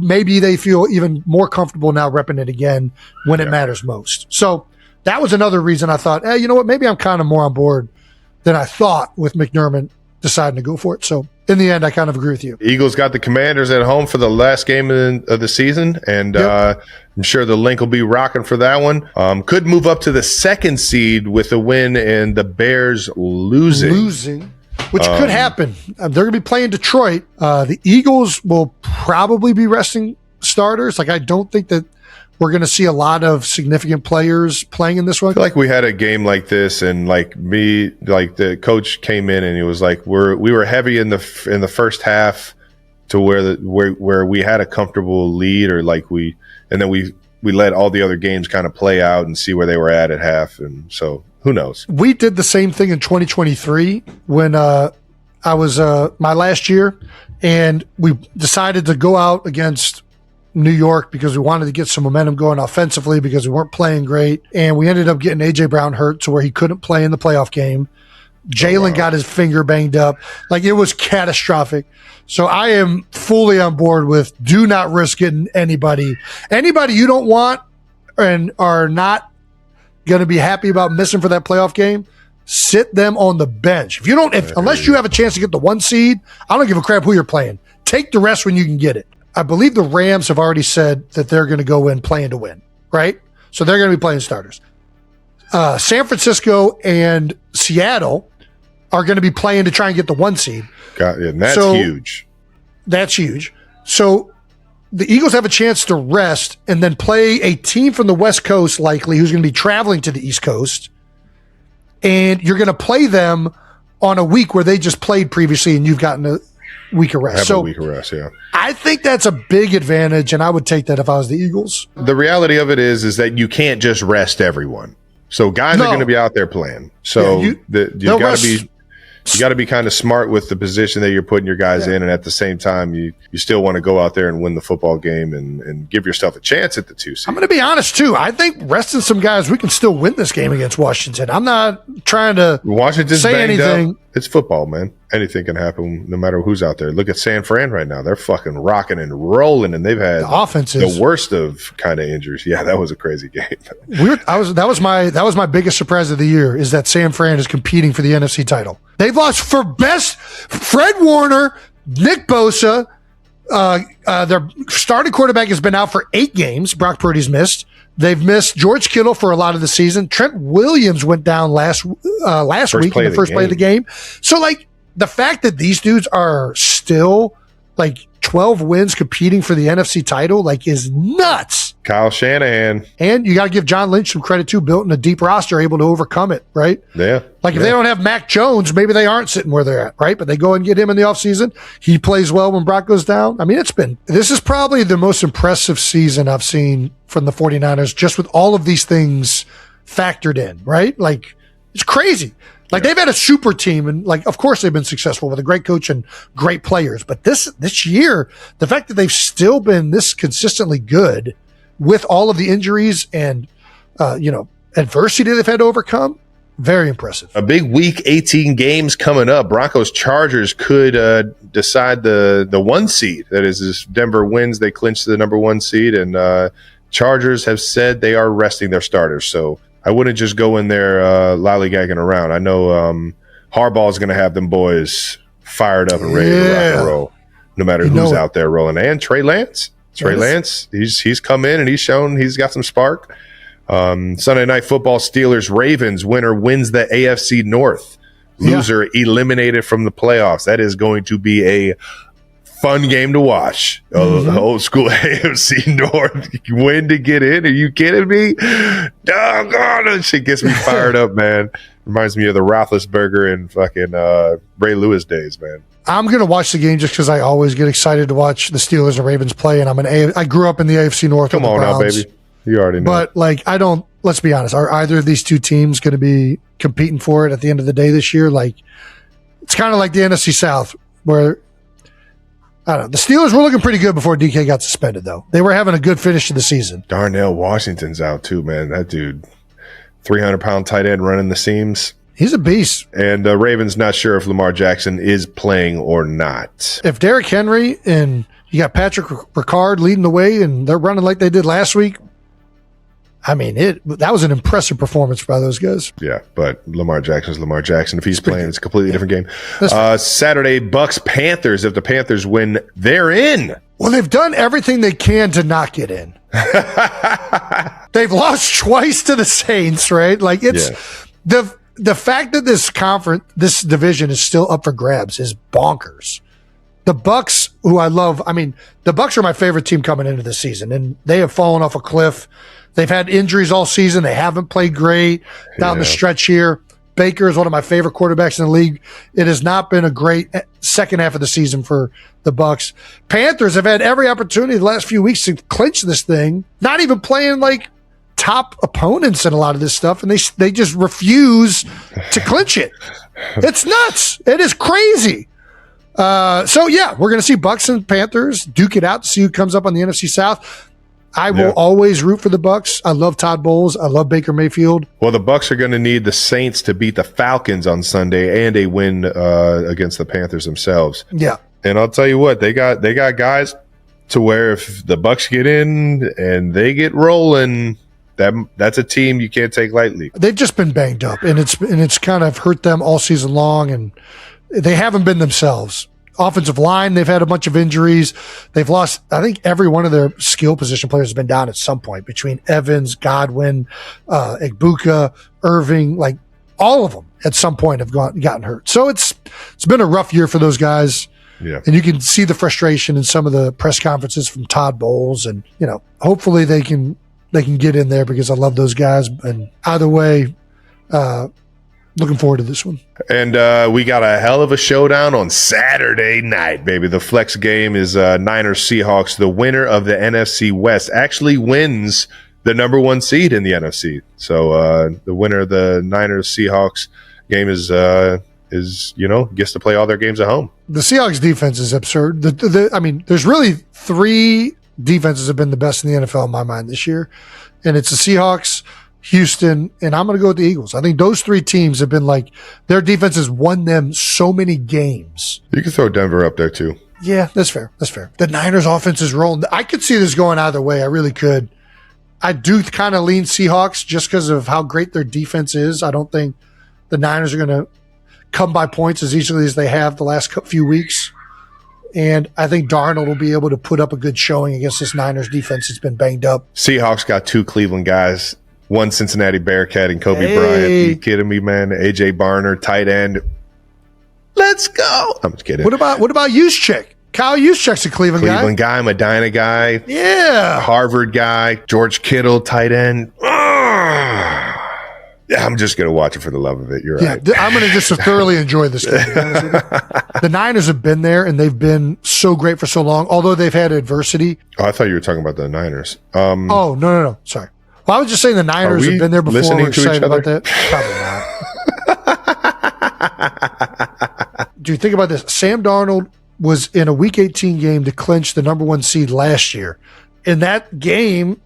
maybe they feel even more comfortable now repping it again when it matters most. So that was another reason I thought, you know what? Maybe I'm kind of more on board than I thought with McDermott deciding to go for it. So in the end, I kind of agree with you. Eagles got the Commanders at home for the last game of the season, and I'm sure the link will be rocking for that one. Could move up to the 2nd seed with a win and the Bears losing. Which could happen. They're going to be playing Detroit. The Eagles will probably be resting starters. Like, I don't think that we're going to see a lot of significant players playing in this one. I feel like we had a game like this, and the coach came in and he was like, we were heavy in the first half to where we had a comfortable lead, or and then we let all the other games kind of play out and see where they were at half, and so who knows. We did the same thing in 2023 when I was my last year, and we decided to go out against New York because we wanted to get some momentum going offensively because we weren't playing great. And we ended up getting AJ Brown hurt to where he couldn't play in the playoff game. Jalen got his finger banged up. Like, it was catastrophic. So I am fully on board with do not risk getting anybody you don't want and are not going to be happy about missing for that playoff game. Sit them on the bench. Unless you have a chance to get the 1 seed, I don't give a crap who you're playing. Take the rest when you can get it. I believe the Rams have already said that they're going to go in playing to win, right? So they're going to be playing starters. San Francisco and Seattle are going to be playing to try and get the 1 seed. And that's huge. That's huge. So the Eagles have a chance to rest and then play a team from the West Coast, likely, who's going to be traveling to the East Coast. And you're going to play them on a week where they just played previously and you've gotten a week of rest. Have a week of rest, yeah. I think that's a big advantage, and I would take that if I was the Eagles. The reality of it is that you can't just rest everyone. So guys are going to be out there playing. So you got to be kind of smart with the position that you're putting your guys in, and at the same time, you still want to go out there and win the football game and give yourself a chance at the 2 seed. I'm going to be honest too. I think resting some guys, we can still win this game against Washington. I'm not trying to say anything. It's football, man. Anything can happen no matter who's out there. Look at San Fran right now. They're fucking rocking and rolling, and they've had the worst of kind of injuries. Yeah, that was a crazy game. That was my biggest surprise of the year, is that San Fran is competing for the NFC title. They've lost for best Fred Warner, Nick Bosa. Their starting quarterback has been out for 8 games. Brock Purdy's missed. They've missed George Kittle for a lot of the season. Trent Williams went down last week in the first play of the game. So, like, the fact that these dudes are still, like, 12 wins competing for the NFC title, like, is nuts. Kyle Shanahan. And you got to give John Lynch some credit, too, built in a deep roster, able to overcome it, right? Yeah. Like, if they don't have Mac Jones, maybe they aren't sitting where they're at, right? But they go and get him in the offseason. He plays well when Brock goes down. I mean, this is probably the most impressive season I've seen from the 49ers, just with all of these things factored in, right? Like, it's crazy. Like, they've had a super team, and, like, of course they've been successful with a great coach and great players. But this year, the fact that they've still been this consistently good with all of the injuries and, adversity they've had to overcome, very impressive. A big week 18 games coming up. Broncos Chargers could decide the 1 seed. That is, if Denver wins, they clinch the number 1 seed, and Chargers have said they are resting their starters. So I wouldn't just go in there lollygagging around. I know Harbaugh is going to have them boys fired up and ready to rock and roll, no matter who's out there rolling. And Trey Lance. Lance, he's come in and he's shown he's got some spark. Sunday Night Football, Steelers, Ravens. Winner wins the AFC North. Loser eliminated from the playoffs. That is going to be a fun game to watch. Old school AFC North. Win to get in. Are you kidding me? Doggone, that shit gets me fired up, man. Reminds me of the Roethlisberger and fucking Ray Lewis days, man. I'm going to watch the game just because I always get excited to watch the Steelers and Ravens play, and I grew up in the AFC North. Come on now, baby. You already know. But, like, let's be honest, are either of these two teams going to be competing for it at the end of the day this year? Like, it's kind of like the NFC South, where, I don't know, the Steelers were looking pretty good before DK got suspended, though. They were having a good finish to the season. Darnell Washington's out, too, man. That dude, 300-pound tight end running the seams. He's a beast. And Ravens not sure if Lamar Jackson is playing or not. If Derrick Henry and you got Patrick Ricard leading the way and they're running like they did last week, I mean, that was an impressive performance by those guys. Yeah, but Lamar Jackson's Lamar Jackson. If he's playing, it's a completely different game. Saturday, Bucks Panthers. If the Panthers win, they're in. Well, they've done everything they can to not get in. They've lost twice to the Saints, right? Like, it's the fact that this division is still up for grabs is bonkers. The Bucks, who I love, I mean, the Bucks are my favorite team coming into the season, and they have fallen off a cliff. They've had injuries all season. They haven't played great down the stretch here. Baker is one of my favorite quarterbacks in the league. It has not been a great second half of the season for the Bucks. Panthers have had every opportunity the last few weeks to clinch this thing, not even playing like top opponents in a lot of this stuff, and they just refuse to clinch it. It's nuts. It is crazy. So yeah, we're going to see Bucks and Panthers duke it out to see who comes up on the NFC South. I will always root for the Bucks. I love Todd Bowles. I love Baker Mayfield. Well, the Bucks are going to need the Saints to beat the Falcons on Sunday and a win against the Panthers themselves. Yeah. And I'll tell you what, they got guys to where if the Bucks get in and they get rolling, that's a team you can't take lightly. They've just been banged up, and it's kind of hurt them all season long, and they haven't been themselves. Offensive line, they've had a bunch of injuries. They've lost, I think, every one of their skill position players has been down at some point, between Evans, Godwin, Igbuka, Irving, like all of them at some point have gotten hurt. So it's been a rough year for those guys. Yeah. And you can see the frustration in some of the press conferences from Todd Bowles, and hopefully they can get in there, because I love those guys. And either way, the Looking forward to this one. And we got a hell of a showdown on Saturday night, baby. The flex game is Niners Seahawks. The winner of the NFC West actually wins the number 1 seed in the NFC. So the winner of the Niners Seahawks game is gets to play all their games at home. The Seahawks defense is absurd. There's really 3 defenses have been the best in the NFL in my mind this year, and it's the Seahawks, Houston, and I'm going to go with the Eagles. I think those 3 teams have been like, their defense has won them so many games. You can throw Denver up there too. Yeah, that's fair. The Niners offense is rolling. I could see this going either way. I really could. I do kind of lean Seahawks just because of how great their defense is. I don't think the Niners are going to come by points as easily as they have the last few weeks. And I think Darnold will be able to put up a good showing against this Niners defense that's been banged up. Seahawks got 2 Cleveland guys, 1 Cincinnati Bearcat and Kobe Bryant. You kidding me, man? AJ Barner, tight end. Let's go. I'm just kidding. What about Juszczyk? Kyle Juszczyk's a Cleveland guy, Medina guy. Yeah. Harvard guy, George Kittle, tight end. Yeah, I'm just going to watch it for the love of it. You're right. Yeah, I'm going to just thoroughly enjoy this game. The Niners have been there, and they've been so great for so long, although they've had adversity. Oh, I thought you were talking about the Niners. No. Sorry. Well, I was just saying the Niners have been there before. We're excited about that. Probably not. Do you think about this? Sam Darnold was in a Week 18 game to clinch the number 1 seed last year. And that game,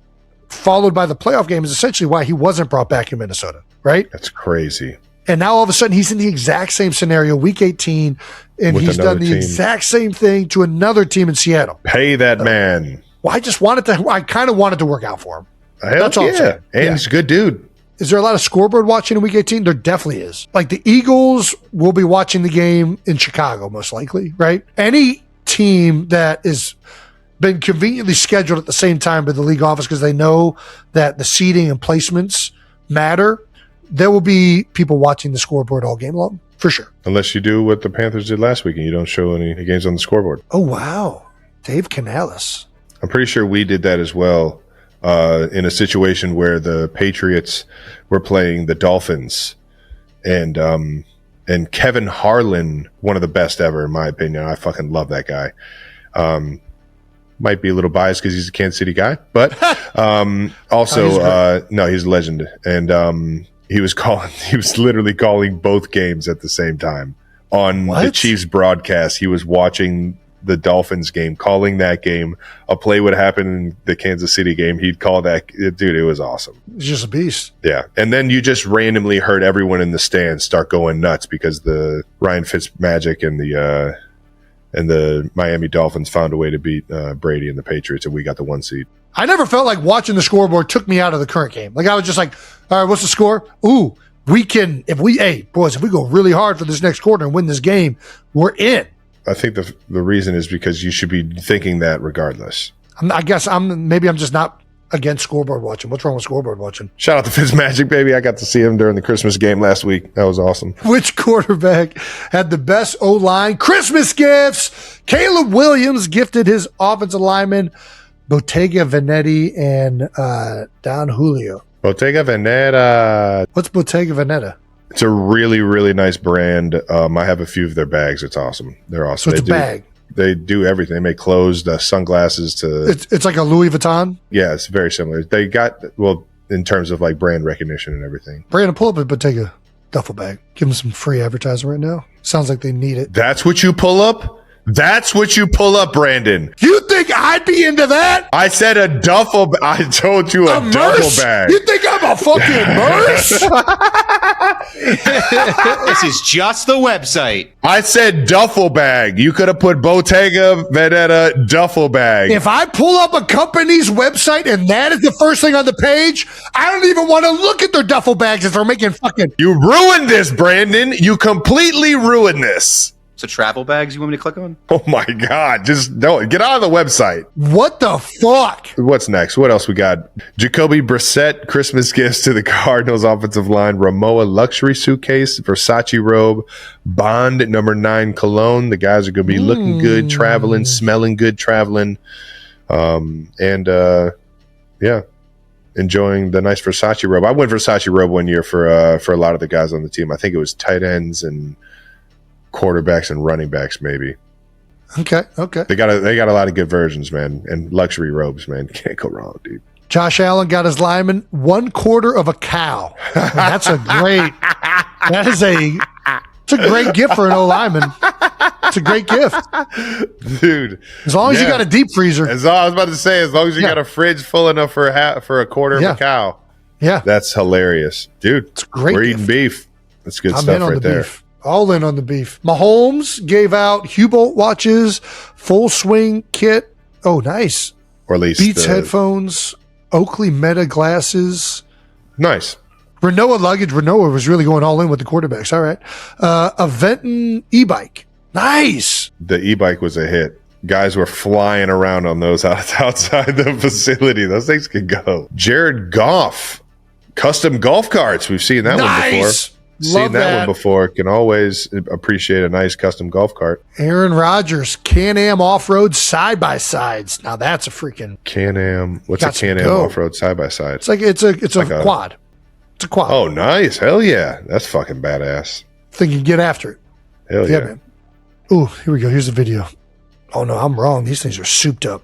followed by the playoff game, is essentially why he wasn't brought back in Minnesota, right? That's crazy. And now all of a sudden he's in the exact same scenario, Week 18, and he's done the exact same thing to another team in Seattle. Pay that man. Well, I kind of wanted to work out for him. That's all I'm saying. And he's a good dude. Is there a lot of scoreboard watching in Week 18? There definitely is. Like the Eagles will be watching the game in Chicago, most likely, right? Any team that is been conveniently scheduled at the same time by the league office because they know that the seating and placements matter, there will be people watching the scoreboard all game long, for sure. Unless you do what the Panthers did last week and you don't show any games on the scoreboard. Oh, wow. Dave Canales. I'm pretty sure we did that as well in a situation where the Patriots were playing the Dolphins. And Kevin Harlan, one of the best ever, in my opinion. I fucking love that guy. Might be a little biased because he's a Kansas City guy, but also, no, he's a legend. And he was literally calling both games at the same time on the Chiefs broadcast. He was watching the Dolphins game, calling that game. A play would happen in the Kansas City game. He'd call that. Dude, it was awesome. He's just a beast. Yeah. And then you just randomly heard everyone in the stands start going nuts because the Ryan Fitzmagic and the Miami Dolphins found a way to beat Brady and the Patriots, and we got the 1 seed. I never felt like watching the scoreboard took me out of the current game. Like I was just like, all right, what's the score? Ooh, if we go really hard for this next quarter and win this game, we're in. I think the reason is because you should be thinking that regardless. Maybe I'm just not against scoreboard watching. What's wrong with scoreboard watching? Shout out to Fitzmagic, baby. I got to see him during the Christmas game last week. That was awesome. Which quarterback had the best O-line Christmas gifts? Caleb Williams gifted his offensive lineman Bottega Veneta and Don Julio. Bottega Veneta. What's Bottega Veneta? It's a really, really nice brand. I have a few of their bags. It's awesome. They're awesome. So it's a bag. They do everything. They make clothes, sunglasses to... It's like a Louis Vuitton? Yeah, it's very similar. They got, in terms of like brand recognition and everything. Brandon, pull up a Bottega duffel bag. Give them some free advertising right now. Sounds like they need it. That's what you pull up? That's what you pull up, Brandon. You think I'd be into that? I said a duffel bag. I told you a duffel bag. You think I'm a fucking nurse? This is just the website. I said duffel bag. You could have put Bottega Veneta duffel bag. If I pull up a company's website and that is the first thing on the page, I don't even want to look at their duffel bags if they're making fucking... You ruined this, Brandon. You completely ruined this. So travel bags you want me to click on? Oh my God. Just don't get out of the website. What the fuck? What's next? What else we got? Jacoby Brissett, Christmas gifts to the Cardinals offensive line. Ramoa luxury suitcase, Versace robe, Bond number 9 cologne. The guys are going to be looking good, traveling, smelling good, traveling. Yeah. enjoying the nice Versace robe. I went Versace robe one year for a lot of the guys on the team. I think it was tight ends and quarterbacks and running backs, maybe. Okay. They got a lot of good versions, man, and luxury robes, man. Can't go wrong, dude. Josh Allen got his lineman 1/4 of a cow. That's a great. It's a great gift for an O lineman. It's a great gift, dude. As long as you got a deep freezer. I was about to say, as long as you got a fridge full enough for a quarter of a cow. Yeah, that's hilarious, dude. It's great. We're eating beef. That's good stuff right there. Beef. All in on the beef. Mahomes gave out Hubolt watches, full swing kit. Oh, nice. Or at least Beats headphones, Oakley Meta glasses. Nice. Renoa luggage. Renoa was really going all in with the quarterbacks. All right. A Venton e-bike. Nice. The e-bike was a hit. Guys were flying around on those outside the facility. Those things could go. Jared Goff, custom golf carts. We've seen that one before. Seen that one before. Can always appreciate a nice custom golf cart. Aaron Rodgers, Can-Am off-road side-by-sides. Now that's a freaking Can-Am. What's a Can-Am off-road side-by-side? It's like it's a quad. It's a quad. Oh, nice. Hell yeah. That's fucking badass. Think you can get after it. Hell yeah. Man. Ooh, here we go. Here's the video. Oh no, I'm wrong. These things are souped up.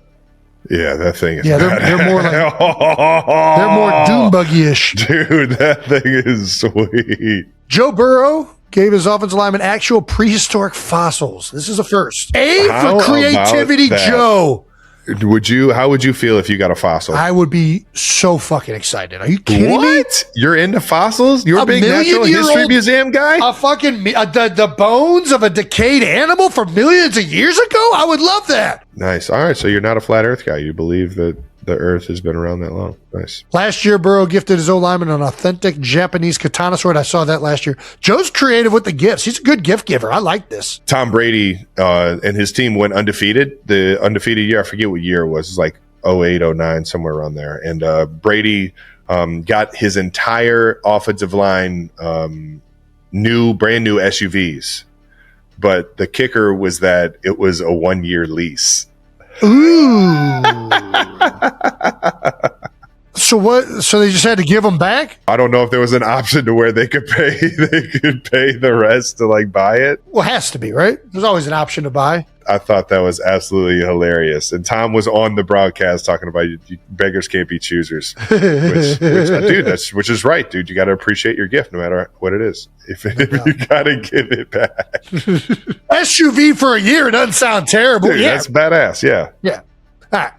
Yeah, that thing is. Yeah, they're more like they're more dune buggy-ish. Dude, that thing is sweet. Joe Burrow gave his offensive lineman actual prehistoric fossils. This is a first. For creativity, Joe. How would you feel if you got a fossil? I would be so fucking excited. Are you kidding me? You're into fossils? You're a big Natural History Museum guy? A fucking the bones of a decayed animal from millions of years ago? I would love that. Nice. All right, so you're not a flat Earth guy. You believe that the Earth has been around that long. Nice. Last year, Burrow gifted his O-lineman an authentic Japanese katana sword. I saw that last year. Joe's creative with the gifts. He's a good gift giver. I like this. Tom Brady and his team went undefeated. The undefeated year, I forget what year it was. It was like 08, 09, somewhere around there. And Brady got his entire offensive line brand new SUVs. But the kicker was that it was a 1-year lease. Ooh. So what? So they just had to give them back? I don't know if there was an option to where they could pay the rest to like buy it. Well, it has to be, right? There's always an option to buy. I thought that was absolutely hilarious. And Tom was on the broadcast talking about you beggars can't be choosers. Which is right, dude. You got to appreciate your gift no matter what it is. If you got to give it back. SUV for a year doesn't sound terrible. Dude, that's badass. Yeah. Yeah. All right.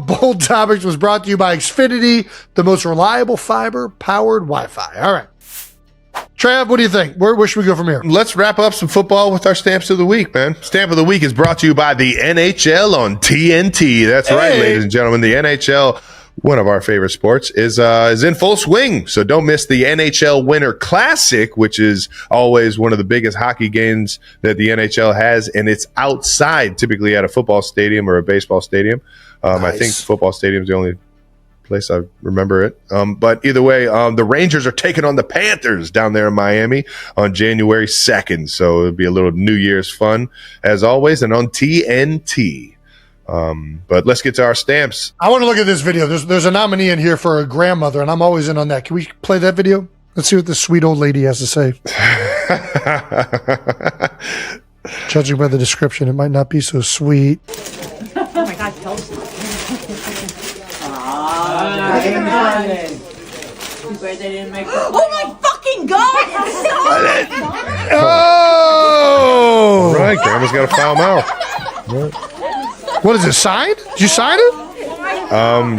Bold Topics was brought to you by Xfinity, the most reliable fiber-powered Wi-Fi. All right. Trav, what do you think? Where should we go from here? Let's wrap up some football with our Stamps of the Week, man. Stamp of the Week is brought to you by the NHL on TNT. That's right, ladies and gentlemen. The NHL, one of our favorite sports, is in full swing. So don't miss the NHL Winter Classic, which is always one of the biggest hockey games that the NHL has, and it's outside, typically at a football stadium or a baseball stadium. Nice. I think football stadium is the only place I remember it. But either way, the Rangers are taking on the Panthers down there in Miami on January 2nd. So it'll be a little New Year's fun, as always, and on TNT. But let's get to our stamps. I want to look at this video. There's a nominee in here for a grandmother, and I'm always in on that. Can we play that video? Let's see what this sweet old lady has to say. Judging by the description, it might not be so sweet. Oh my God, tell us. Oh my fucking God! Oh! All right, Grandma's got a foul mouth. What is it, signed? Did you sign it?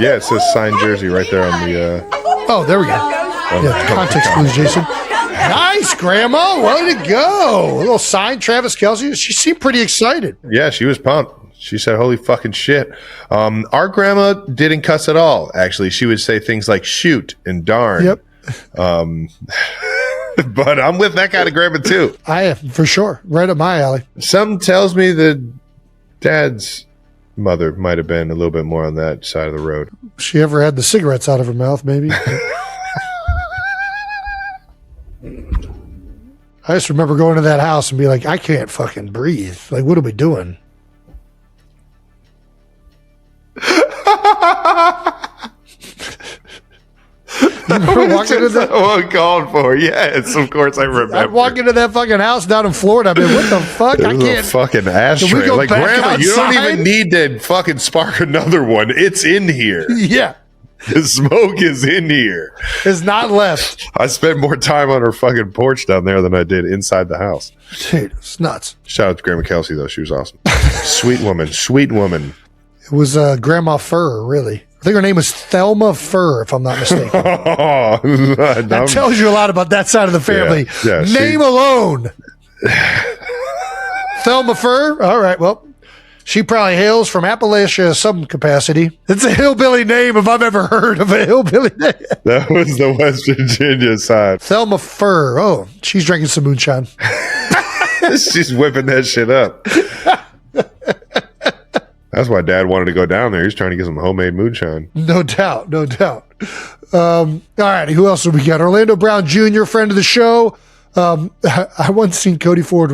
Yeah, it says signed jersey right there on the... Oh, there we go. Yeah, context clues, Jason. Nice, Grandma. Way to go. A little signed Travis Kelce. She seemed pretty excited. Yeah, she was pumped. She said, holy fucking shit. Our grandma didn't cuss at all, actually. She would say things like shoot and darn. Yep. But I'm with that kind of grandma, too. I am, for sure. Right up my alley. Something tells me that Dad's mother might have been a little bit more on that side of the road. She ever had the cigarettes out of her mouth, maybe. I just remember going to that house and be like, I can't fucking breathe. Like, what are we doing? You remember walking into that? Uncalled for. Yes, of course I remember. I'd walk into that fucking house down in Florida. I mean, what the fuck? I There's can't. a fucking ashtray. Can we go Like, back Grandma, you don't outside? even need to fucking spark another one. It's in here. Yeah, The smoke is in here. it's not left. I spent more time on her fucking porch down there than I did inside the house. Dude, it's nuts. Shout out to Grandma Kelsey, though. She was awesome. Sweet woman. Sweet woman. It was Grandma Fur, really. I think her name was Thelma Fur, if I'm not mistaken. That tells you a lot about that side of the family. Yeah, Name alone. Thelma Fur. All right, well, she probably hails from Appalachia some capacity. It's a hillbilly name if I've ever heard of a hillbilly name. That was the West Virginia side. Thelma Fur. Oh, she's drinking some moonshine. She's whipping that shit up. That's why Dad wanted to go down there. He's trying to get some homemade moonshine. No doubt, no doubt. All right, who else have we got? Orlando Brown Jr., friend of the show. I once seen Cody Ford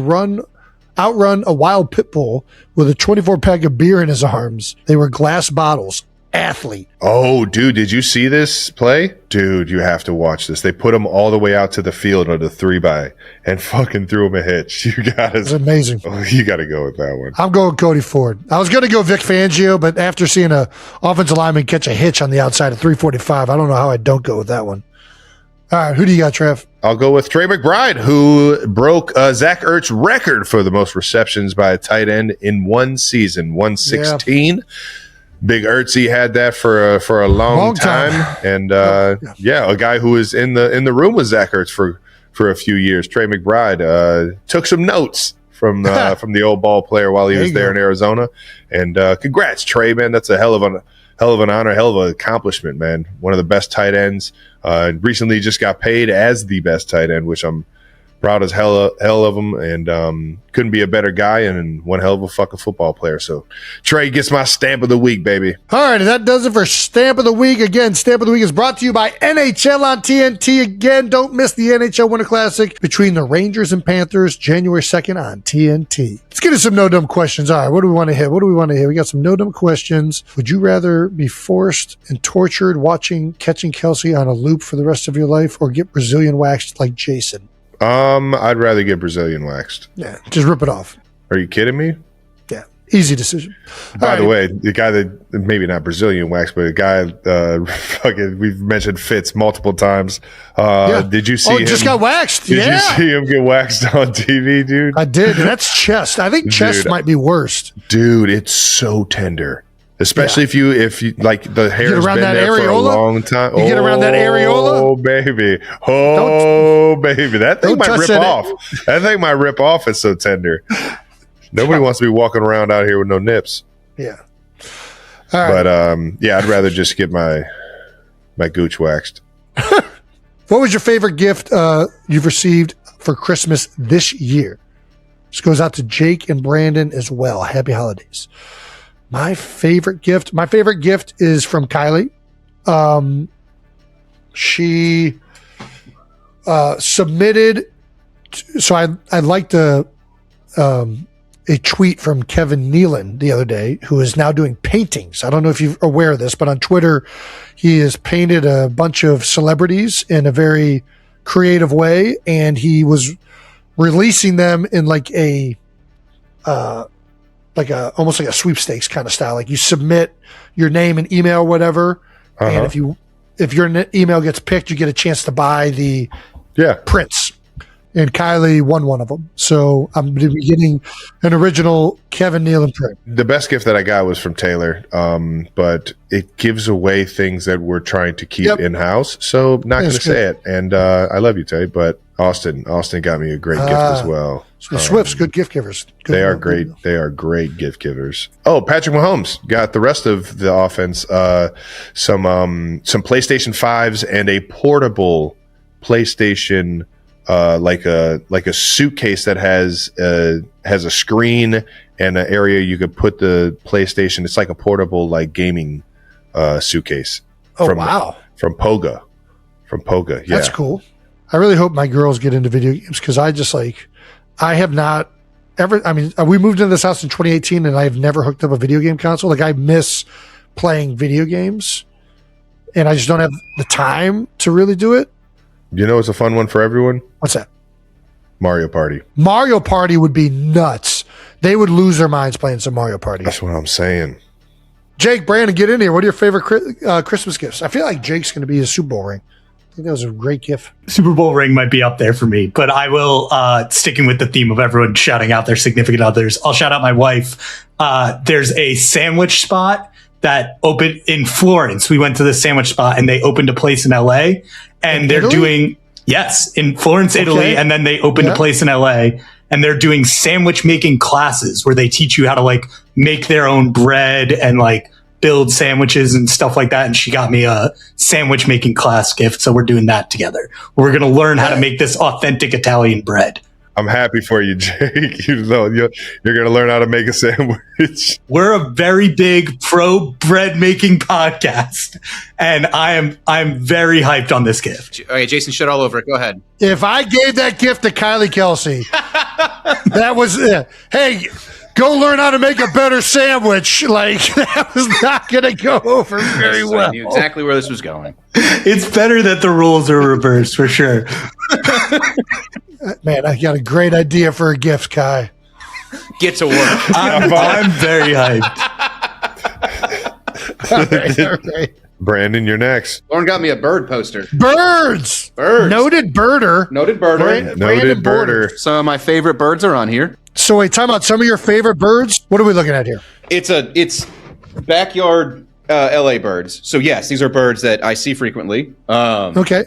outrun a wild pit bull with a 24-pack of beer in his arms. They were glass bottles. Athlete. Oh, dude, did you see this play? Dude, you have to watch this. They put him all the way out to the field on the 3x and fucking threw him a hitch. You got It's amazing. Oh, you got to go with that one. I'm going Cody Ford. I was going to go Vic Fangio, but after seeing a offensive lineman catch a hitch on the outside of 345, I don't know how I don't go with that one. All right, who do you got, Trev? I'll go with Trey McBride, who broke Zach Ertz's record for the most receptions by a tight end in one season, 116. Yeah. Big Ertzy had that for a long time. And a guy who was in the room with Zach Ertz for a few years. Trey McBride took some notes from the old ball player while he was there in Arizona. And congrats, Trey, man. That's a hell of an honor, hell of an accomplishment, man. One of the best tight ends. Recently just got paid as the best tight end, which I'm proud as hell of him, and couldn't be a better guy, and one hell of a fucking football player. So Trey gets my stamp of the week, baby. All right, and that does it for Stamp of the Week. Again, Stamp of the Week is brought to you by NHL on TNT. Again, don't miss the NHL Winter Classic between the Rangers and Panthers, January 2nd on TNT. Let's get into some no-dumb questions. All right, what do we want to hit? We got some no-dumb questions. Would you rather be forced and tortured catching Kelsey on a loop for the rest of your life, or get Brazilian waxed like Jason? I'd rather get Brazilian waxed. Yeah, just rip it off. Are you kidding me? Yeah, easy decision. By the way, the guy that maybe not Brazilian wax, but the guy we've mentioned Fitz multiple times. Did you see him? Just got waxed. Did you see him get waxed on TV, dude? I did. And that's chest. I think chest might be worst. Dude, it's so tender. Especially if you like the hair's been there for a long time. You get around that areola? Oh baby. Oh baby. That thing might rip off. That thing might rip off. It's so tender. Nobody wants to be walking around out here with no nips. Yeah. All right. But I'd rather just get my gooch waxed. What was your favorite gift you've received for Christmas this year? This goes out to Jake and Brandon as well. Happy holidays. My favorite gift is from Kylie. She submitted. So I liked a tweet from Kevin Nealon the other day, who is now doing paintings. I don't know if you're aware of this, but on Twitter, he has painted a bunch of celebrities in a very creative way, and he was releasing them in like almost like a sweepstakes kind of style. Like you submit your name and email, whatever. And if your email gets picked, you get a chance to buy the prints. And Kylie won one of them. So I'm going to be getting an original Kevin Nealon print. The best gift that I got was from Taylor, but it gives away things that we're trying to keep in-house. So not going to say it. And I love you, Tay, but Austin got me a great gift as well. So the Swifts, good gift givers. They are great. They are great gift givers. Oh, Patrick Mahomes got the rest of the offense, some PlayStation 5s and a portable PlayStation, like a suitcase that has a screen and an area you could put the PlayStation. It's like a portable like gaming suitcase. Oh, from Poga. Yeah, that's cool. I really hope my girls get into video games, because I have not ever. I mean, we moved into this house in 2018, and I have never hooked up a video game console. Like, I miss playing video games, and I just don't have the time to really do it. You know, it's a fun one for everyone. What's that? Mario Party. Mario Party would be nuts. They would lose their minds playing some Mario Party. That's what I'm saying. Jake, Brandon, get in here. What are your favorite Christmas gifts? I feel like Jake's going to be a Super Bowl ring. I think that was a great gift. Super Bowl ring might be up there for me, but I will, sticking with the theme of everyone shouting out their significant others, I'll shout out my wife. There's a sandwich spot that opened in Florence. We went to this sandwich spot and they opened a place in LA and in they're Italy? doing, yes, in Florence, Italy. And then they opened a place in LA and they're doing sandwich making classes where they teach you how to like make their own bread and like build sandwiches and stuff like that. And she got me a sandwich making class gift. So we're doing that together. We're going to learn how to make this authentic Italian bread. I'm happy for you, Jake. You know, you're going to learn how to make a sandwich. We're a very big pro bread making podcast, and I'm very hyped on this gift. Okay, Jason, shit all over it. Go ahead. If I gave that gift to Kylie Kelsey, that was, hey, go learn how to make a better sandwich. Like, that was not going to go over very So well. I knew exactly where this was going. It's better that the rules are reversed for sure. Man, I got a great idea for a gift, Kai. Get to work. I'm very hyped. All right. Brandon, you're next. Lauren got me a bird poster. Birds. Noted birder. Noted birder. Noted birder. Some of my favorite birds are on here. So wait, time out. Some of your favorite birds? What are we looking at here? It's backyard LA birds. So yes, these are birds that I see frequently. Okay.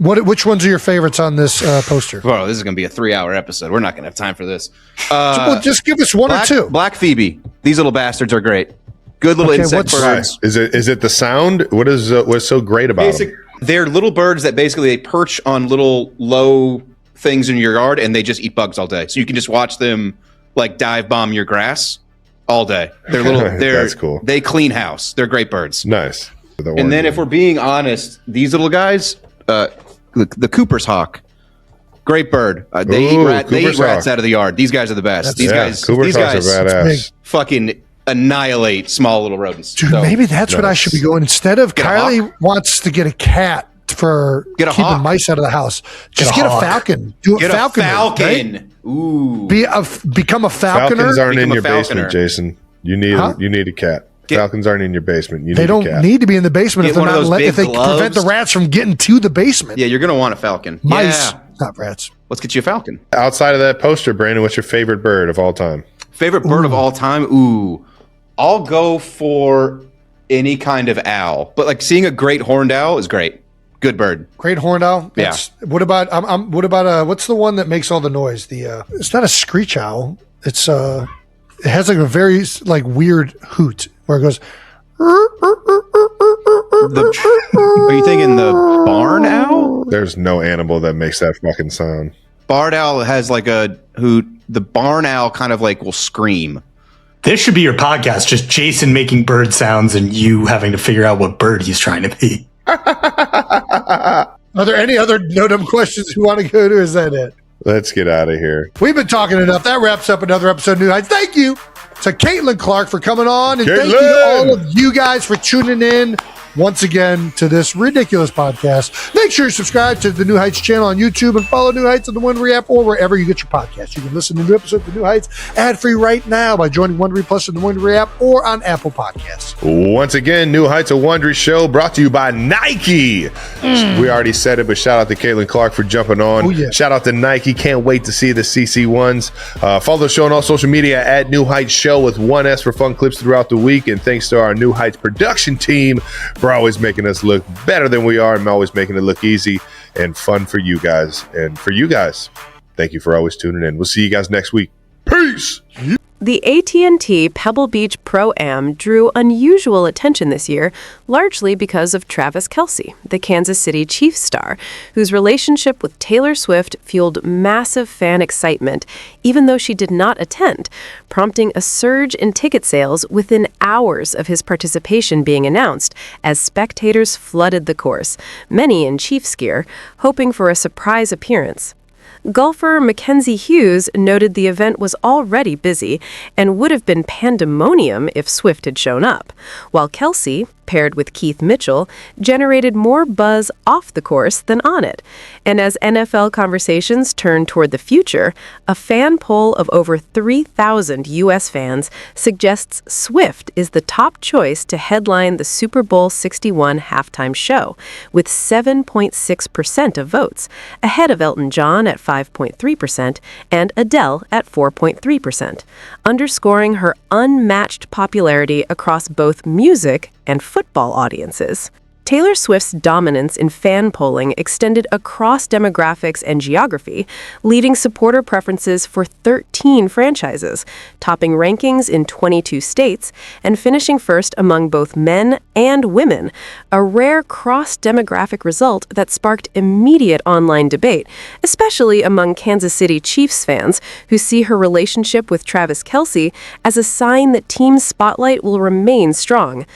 Which ones are your favorites on this poster? Well, this is going to be a 3-hour episode. We're not going to have time for this. Well, just give us one or two. Black Phoebe. These little bastards are great. Good little Okay, insect what's- birds. Is it the sound? What's so great about them? They're little birds that basically they perch on little low things in your yard and they just eat bugs all day. So you can just watch them like dive bomb your grass all day. They're little. That's cool. They clean house. They're great birds. Nice. And then if we're being honest, these little guys, the Cooper's hawk, great bird. They eat rats out of the yard. These guys are the best. These guys Cooper's these hawks guys are badass. fucking annihilate small little rodents. Dude, So, maybe that's what I should be going. Instead of Get a Kylie wants to get a cat for Get a keeping hawk. mice out of the house. Just Get get a a hawk. falcon. Do a get falconer. a falcon. Right? Ooh. Become a falconer. Falcons aren't in Become a your falconer. basement, Jason. You need a cat. Falcons aren't in your basement. You They need don't a cat. need to be in the basement Get if they're one of not those let, big if they prevent the gloves. rats from getting to the basement. Yeah, you're gonna want a falcon. Mice, Yeah. not rats. Let's get you a falcon. Outside of that poster, Brandon, what's your favorite bird of all time? Favorite bird of all time? Ooh. I'll go for any kind of owl. But like seeing a great horned owl is great. Good bird. Great horned owl. Yeah. What about what about what's the one that makes all the noise? It's not a screech owl. It has like a very like weird hoot where it goes. Are you thinking the barn owl? There's no animal that makes that fucking sound. Barn owl has like a hoot. The barn owl kind of like will scream. This should be your podcast, just Jason making bird sounds and you having to figure out what bird he's trying to be. Are there any other no-dumb questions you want to go to? Or is that it? Let's get out of here. We've been talking enough. That wraps up another episode of New Heights. Thank you to Caitlin Clark for coming on. And thank you to Caitlin! all of you guys for tuning in once again to this ridiculous podcast. Make sure you subscribe to the New Heights channel on YouTube and follow New Heights on the Wondery app or wherever you get your podcasts. You can listen to new episodes of New Heights ad-free right now by joining Wondery Plus in the Wondery app or on Apple Podcasts. Once again, New Heights, a Wondery show brought to you by Nike. We already said it, but shout out to Caitlin Clark for jumping on. Oh, yeah. Shout out to Nike. Can't wait to see the CC ones. Follow the show on all social media at New Heights Show with one S for fun clips throughout the week. And thanks to our New Heights production team for always making us look better than we are and always making it look easy and fun for you guys. And for you guys, thank you for always tuning in. We'll see you guys next week. Peace. The AT&T Pebble Beach Pro-Am drew unusual attention this year, largely because of Travis Kelce, the Kansas City Chiefs star, whose relationship with Taylor Swift fueled massive fan excitement, even though she did not attend, prompting a surge in ticket sales within hours of his participation being announced, as spectators flooded the course, many in Chiefs gear, hoping for a surprise appearance. Golfer Mackenzie Hughes noted the event was already busy and would have been pandemonium if Swift had shown up, while Kelce, paired with Keith Mitchell, generated more buzz off the course than on it. And as NFL conversations turn toward the future, a fan poll of over 3,000 U.S. fans suggests Swift is the top choice to headline the Super Bowl 61 halftime show, with 7.6% of votes, ahead of Elton John at 5.3% and Adele at 4.3%, underscoring her unmatched popularity across both music and football audiences. Taylor Swift's dominance in fan polling extended across demographics and geography, leading supporter preferences for 13 franchises, topping rankings in 22 states, and finishing first among both men and women, a rare cross-demographic result that sparked immediate online debate, especially among Kansas City Chiefs fans who see her relationship with Travis Kelce as a sign that team spotlight will remain strong.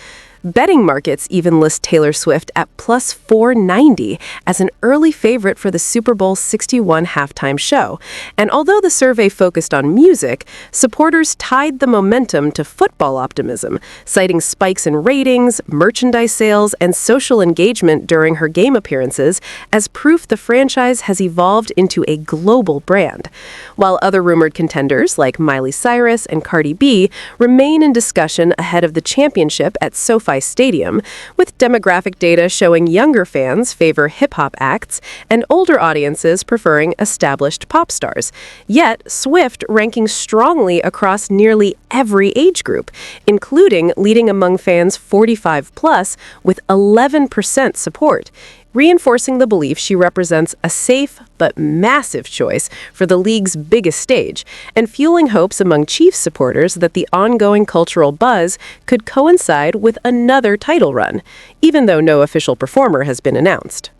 Betting markets even list Taylor Swift at plus 490 as an early favorite for the Super Bowl 61 halftime show. And although the survey focused on music, supporters tied the momentum to football optimism, citing spikes in ratings, merchandise sales, and social engagement during her game appearances as proof the franchise has evolved into a global brand. While other rumored contenders like Miley Cyrus and Cardi B remain in discussion ahead of the championship at SoFi Stadium, with demographic data showing younger fans favor hip-hop acts and older audiences preferring established pop stars. Yet, Swift ranking strongly across nearly every age group, including leading among fans 45 plus with 11% support, reinforcing the belief she represents a safe but massive choice for the league's biggest stage, and fueling hopes among Chiefs supporters that the ongoing cultural buzz could coincide with another title run, even though no official performer has been announced.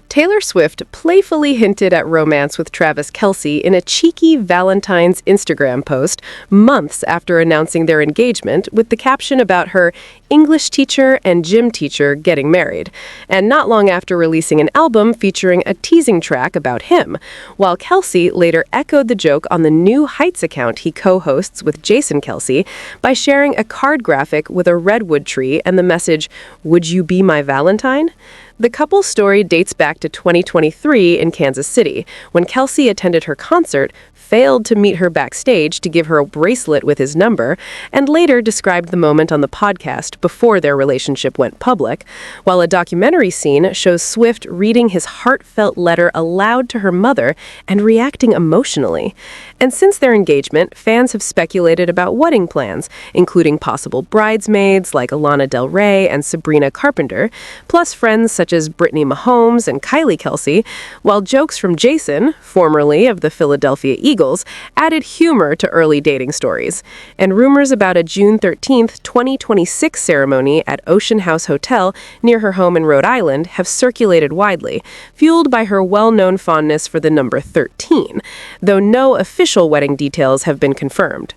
Taylor Swift playfully hinted at romance with Travis Kelce in a cheeky Valentine's Instagram post months after announcing their engagement, with the caption about her English teacher and gym teacher getting married, and not long after releasing an album featuring a teasing track about him, while Kelce later echoed the joke on the New Heights account he co-hosts with Jason Kelce by sharing a card graphic with a redwood tree and the message, "Would you be my Valentine?" The couple's story dates back to 2023 in Kansas City, when Kelce attended her concert, failed to meet her backstage to give her a bracelet with his number, and later described the moment on the podcast before their relationship went public, while a documentary scene shows Swift reading his heartfelt letter aloud to her mother and reacting emotionally. And since their engagement, fans have speculated about wedding plans, including possible bridesmaids like Alana Del Rey and Sabrina Carpenter, plus friends such as Brittany Mahomes and Kylie Kelce, while jokes from Jason, formerly of the Philadelphia Eagles, added humor to early dating stories. And rumors about a June 13th, 2026 ceremony at Ocean House Hotel near her home in Rhode Island have circulated widely, fueled by her well-known fondness for the number 13, though no official wedding details have been confirmed.